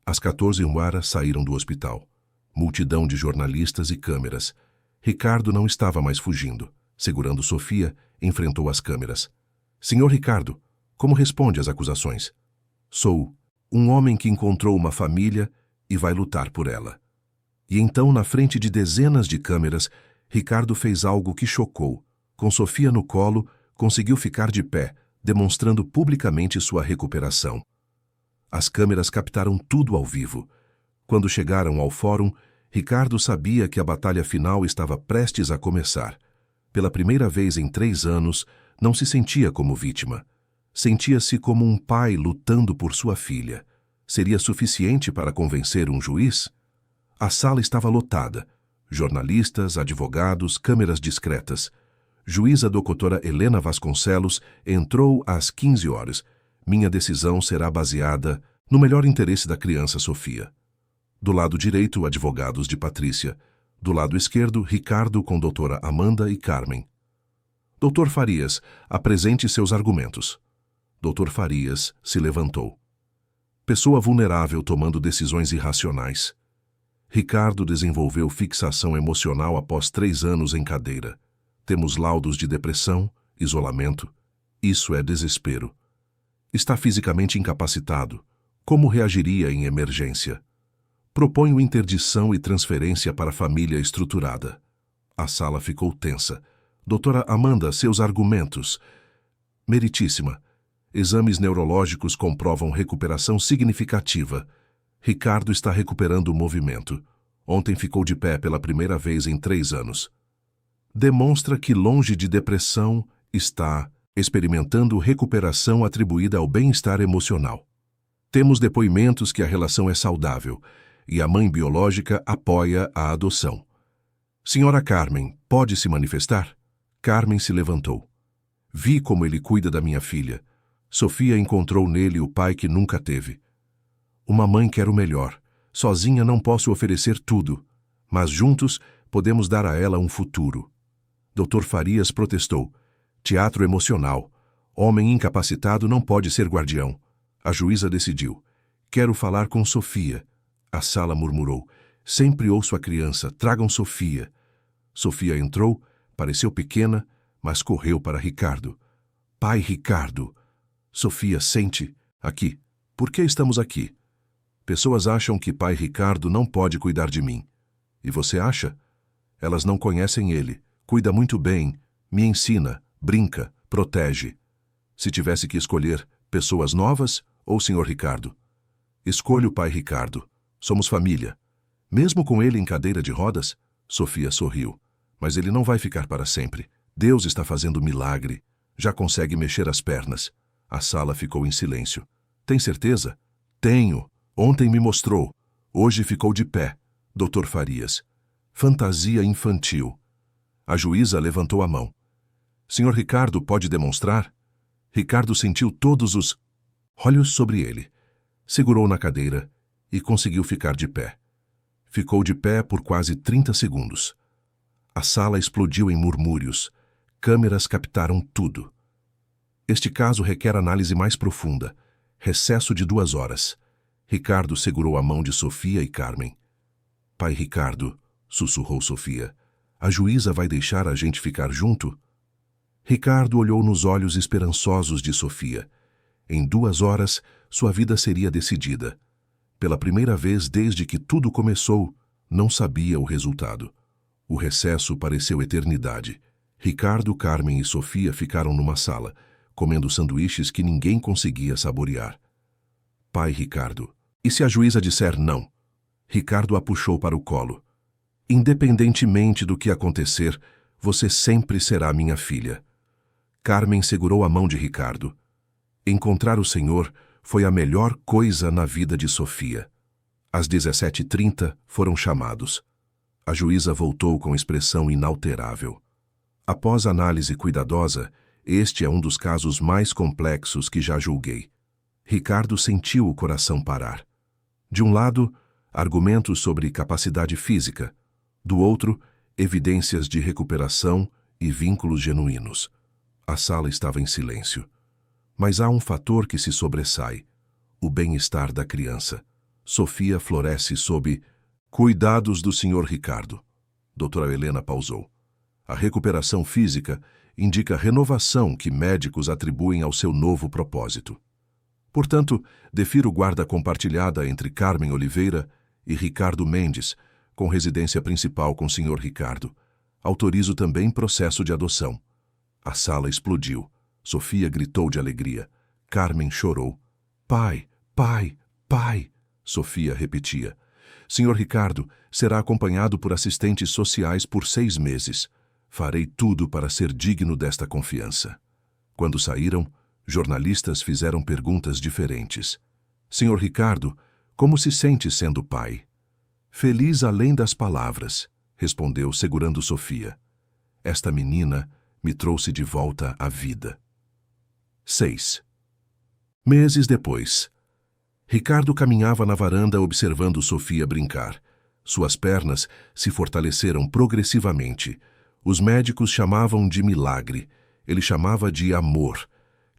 Às 14h saíram do hospital. Multidão de jornalistas e câmeras. Ricardo não estava mais fugindo. Segurando Sofia, enfrentou as câmeras. Senhor Ricardo, como responde às acusações? Sou um homem que encontrou uma família e vai lutar por ela. E então, na frente de dezenas de câmeras, Ricardo fez algo que chocou. Com Sofia no colo, conseguiu ficar de pé, demonstrando publicamente sua recuperação. As câmeras captaram tudo ao vivo. Quando chegaram ao fórum, Ricardo sabia que a batalha final estava prestes a começar. Pela primeira vez em 3 anos, não se sentia como vítima. Sentia-se como um pai lutando por sua filha. Seria suficiente para convencer um juiz? A sala estava lotada. Jornalistas, advogados, câmeras discretas. Juíza doutora Helena Vasconcelos entrou às 15h. Minha decisão será baseada no melhor interesse da criança Sofia. Do lado direito, advogados de Patrícia. Do lado esquerdo, Ricardo com doutora Amanda e Carmen. Doutor Farias, apresente seus argumentos. Doutor Farias se levantou. Pessoa vulnerável tomando decisões irracionais. Ricardo desenvolveu fixação emocional após 3 anos em cadeira. Temos laudos de depressão, isolamento. Isso é desespero. Está fisicamente incapacitado. Como reagiria em emergência? Proponho interdição e transferência para a família estruturada. A sala ficou tensa. Doutora Amanda, seus argumentos. Meritíssima. Exames neurológicos comprovam recuperação significativa. Ricardo está recuperando o movimento. Ontem ficou de pé pela primeira vez em 3 anos. Demonstra que, longe de depressão, está experimentando recuperação atribuída ao bem-estar emocional. Temos depoimentos que a relação é saudável e a mãe biológica apoia a adoção. Senhora Carmen, pode se manifestar? Carmen se levantou. Vi como ele cuida da minha filha. Sofia encontrou nele o pai que nunca teve. Uma mãe quer o melhor. Sozinha não posso oferecer tudo, mas juntos podemos dar a ela um futuro. Dr. Farias protestou. Teatro emocional. Homem incapacitado não pode ser guardião. A juíza decidiu. Quero falar com Sofia. A sala murmurou. Sempre ouço a criança. Tragam Sofia. Sofia entrou, pareceu pequena, mas correu para Ricardo. Pai Ricardo. Sofia, sente. Aqui. Por que estamos aqui? Pessoas acham que pai Ricardo não pode cuidar de mim. E você acha? Elas não conhecem ele. Cuida muito bem. Me ensina. Brinca. Protege. Se tivesse que escolher pessoas novas ou Sr. Ricardo? Escolho o pai Ricardo. Somos família. Mesmo com ele em cadeira de rodas? Sofia sorriu. Mas ele não vai ficar para sempre. Deus está fazendo milagre. Já consegue mexer as pernas. A sala ficou em silêncio. Tem certeza? Tenho. Ontem me mostrou. Hoje ficou de pé. Dr. Farias. Fantasia infantil. A juíza levantou a mão. Sr. Ricardo pode demonstrar? Ricardo sentiu todos os olhos sobre ele. Segurou na cadeira e conseguiu ficar de pé. Ficou de pé por quase 30 segundos. A sala explodiu em murmúrios. Câmeras captaram tudo. Este caso requer análise mais profunda. Recesso de 2 horas. Ricardo segurou a mão de Sofia e Carmen. Pai Ricardo, sussurrou Sofia, a juíza vai deixar a gente ficar junto? Ricardo olhou nos olhos esperançosos de Sofia. Em 2 horas, sua vida seria decidida. Pela primeira vez desde que tudo começou, não sabia o resultado. O recesso pareceu eternidade. Ricardo, Carmen e Sofia ficaram numa sala, comendo sanduíches que ninguém conseguia saborear. Pai Ricardo. E se a juíza disser não? Ricardo a puxou para o colo. Independentemente do que acontecer, você sempre será minha filha. Carmen segurou a mão de Ricardo. Encontrar o Senhor foi a melhor coisa na vida de Sofia. Às 17h30 foram chamados. A juíza voltou com expressão inalterável. Após análise cuidadosa, este é um dos casos mais complexos que já julguei. Ricardo sentiu o coração parar. De um lado, argumentos sobre capacidade física. Do outro, evidências de recuperação e vínculos genuínos. A sala estava em silêncio. Mas há um fator que se sobressai: o bem-estar da criança. Sofia floresce sob cuidados do Sr. Ricardo. Doutora Helena pausou. A recuperação física indica a renovação que médicos atribuem ao seu novo propósito. Portanto, defiro guarda compartilhada entre Carmen Oliveira e Ricardo Mendes, com residência principal com o Sr. Ricardo. Autorizo também processo de adoção. A sala explodiu. Sofia gritou de alegria. Carmen chorou. Pai, pai, pai, Sofia repetia. Sr. Ricardo será acompanhado por assistentes sociais por 6 meses. Farei tudo para ser digno desta confiança. Quando saíram, jornalistas fizeram perguntas diferentes. Sr. Ricardo, como se sente sendo pai? Feliz além das palavras, respondeu segurando Sofia. Esta menina me trouxe de volta à vida. 6 meses depois. Ricardo caminhava na varanda observando Sofia brincar. Suas pernas se fortaleceram progressivamente. Os médicos chamavam de milagre. Ele chamava de amor.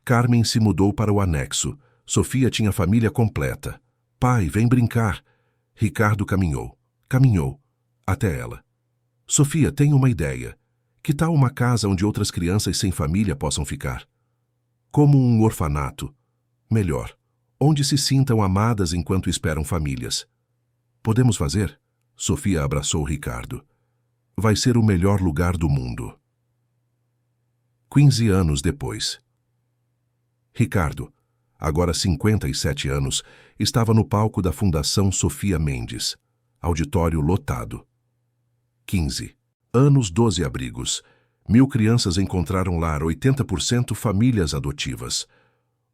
Carmen se mudou para o anexo. Sofia tinha família completa. Pai, vem brincar. Ricardo caminhou. Caminhou. Até ela. Sofia, tenho uma ideia. Que tal uma casa onde outras crianças sem família possam ficar? Como um orfanato. Melhor, onde se sintam amadas enquanto esperam famílias. Podemos fazer? Sofia abraçou Ricardo. Vai ser o melhor lugar do mundo. 15 anos depois. Ricardo, agora 57 anos, estava no palco da Fundação Sofia Mendes. Auditório lotado. 15 anos, 12 abrigos. 1000 crianças encontraram lar, 80% famílias adotivas.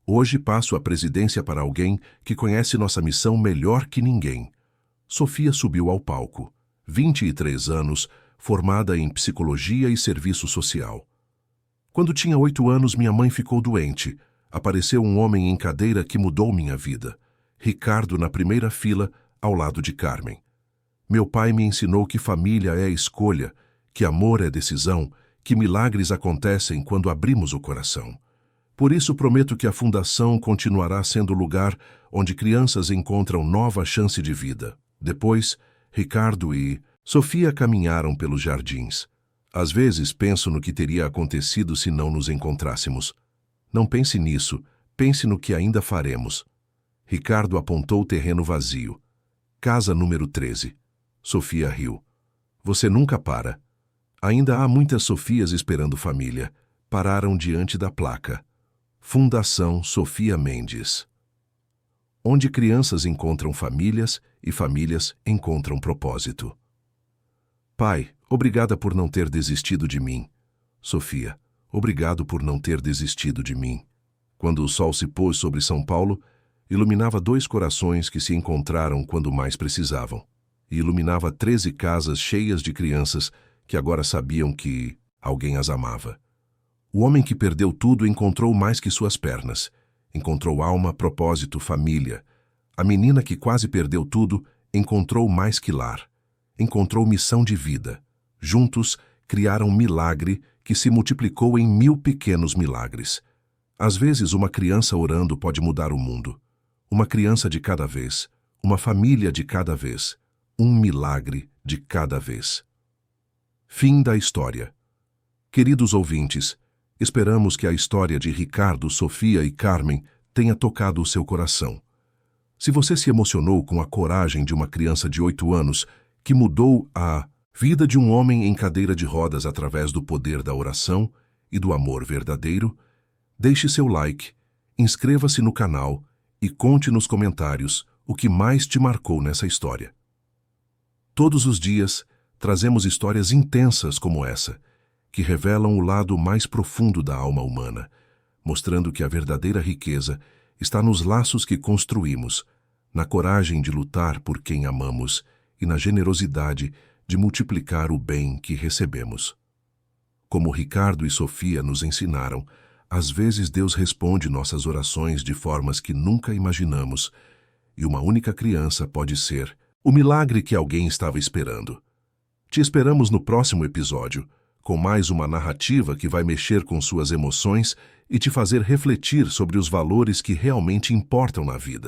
Hoje passo a presidência para alguém que conhece nossa missão melhor que ninguém. Sofia subiu ao palco. 23 anos, formada em psicologia e serviço social. Quando tinha 8 anos, minha mãe ficou doente. Apareceu um homem em cadeira que mudou minha vida. Ricardo na primeira fila, ao lado de Carmen. Meu pai me ensinou que família é escolha, que amor é decisão, que milagres acontecem quando abrimos o coração. Por isso prometo que a Fundação continuará sendo o lugar onde crianças encontram nova chance de vida. Depois, Ricardo e Sofia caminharam pelos jardins. Às vezes penso no que teria acontecido se não nos encontrássemos. Não pense nisso, pense no que ainda faremos. Ricardo apontou o terreno vazio. Casa número 13. Sofia riu. Você nunca para. Ainda há muitas Sofias esperando família. Pararam diante da placa. Fundação Sofia Mendes. Onde crianças encontram famílias e famílias encontram propósito. Pai, obrigada por não ter desistido de mim. Sofia, obrigado por não ter desistido de mim. Quando o sol se pôs sobre São Paulo, iluminava 2 corações que se encontraram quando mais precisavam. E iluminava 13 casas cheias de crianças que agora sabiam que alguém as amava. O homem que perdeu tudo encontrou mais que suas pernas. Encontrou alma, propósito, família. A menina que quase perdeu tudo encontrou mais que lar. Encontrou missão de vida. Juntos, criaram um milagre que se multiplicou em 1000 pequenos milagres. Às vezes, uma criança orando pode mudar o mundo. Uma criança de cada vez. Uma família de cada vez. Um milagre de cada vez. Fim da história. Queridos ouvintes, esperamos que a história de Ricardo, Sofia e Carmen tenha tocado o seu coração. Se você se emocionou com a coragem de uma criança de 8 anos que mudou a vida de um homem em cadeira de rodas através do poder da oração e do amor verdadeiro, deixe seu like, inscreva-se no canal e conte nos comentários o que mais te marcou nessa história. Todos os dias, trazemos histórias intensas como essa, que revelam o lado mais profundo da alma humana, mostrando que a verdadeira riqueza está nos laços que construímos, na coragem de lutar por quem amamos e na generosidade de multiplicar o bem que recebemos. Como Ricardo e Sofia nos ensinaram, às vezes Deus responde nossas orações de formas que nunca imaginamos, e uma única criança pode ser o milagre que alguém estava esperando. Te esperamos no próximo episódio, com mais uma narrativa que vai mexer com suas emoções e te fazer refletir sobre os valores que realmente importam na vida.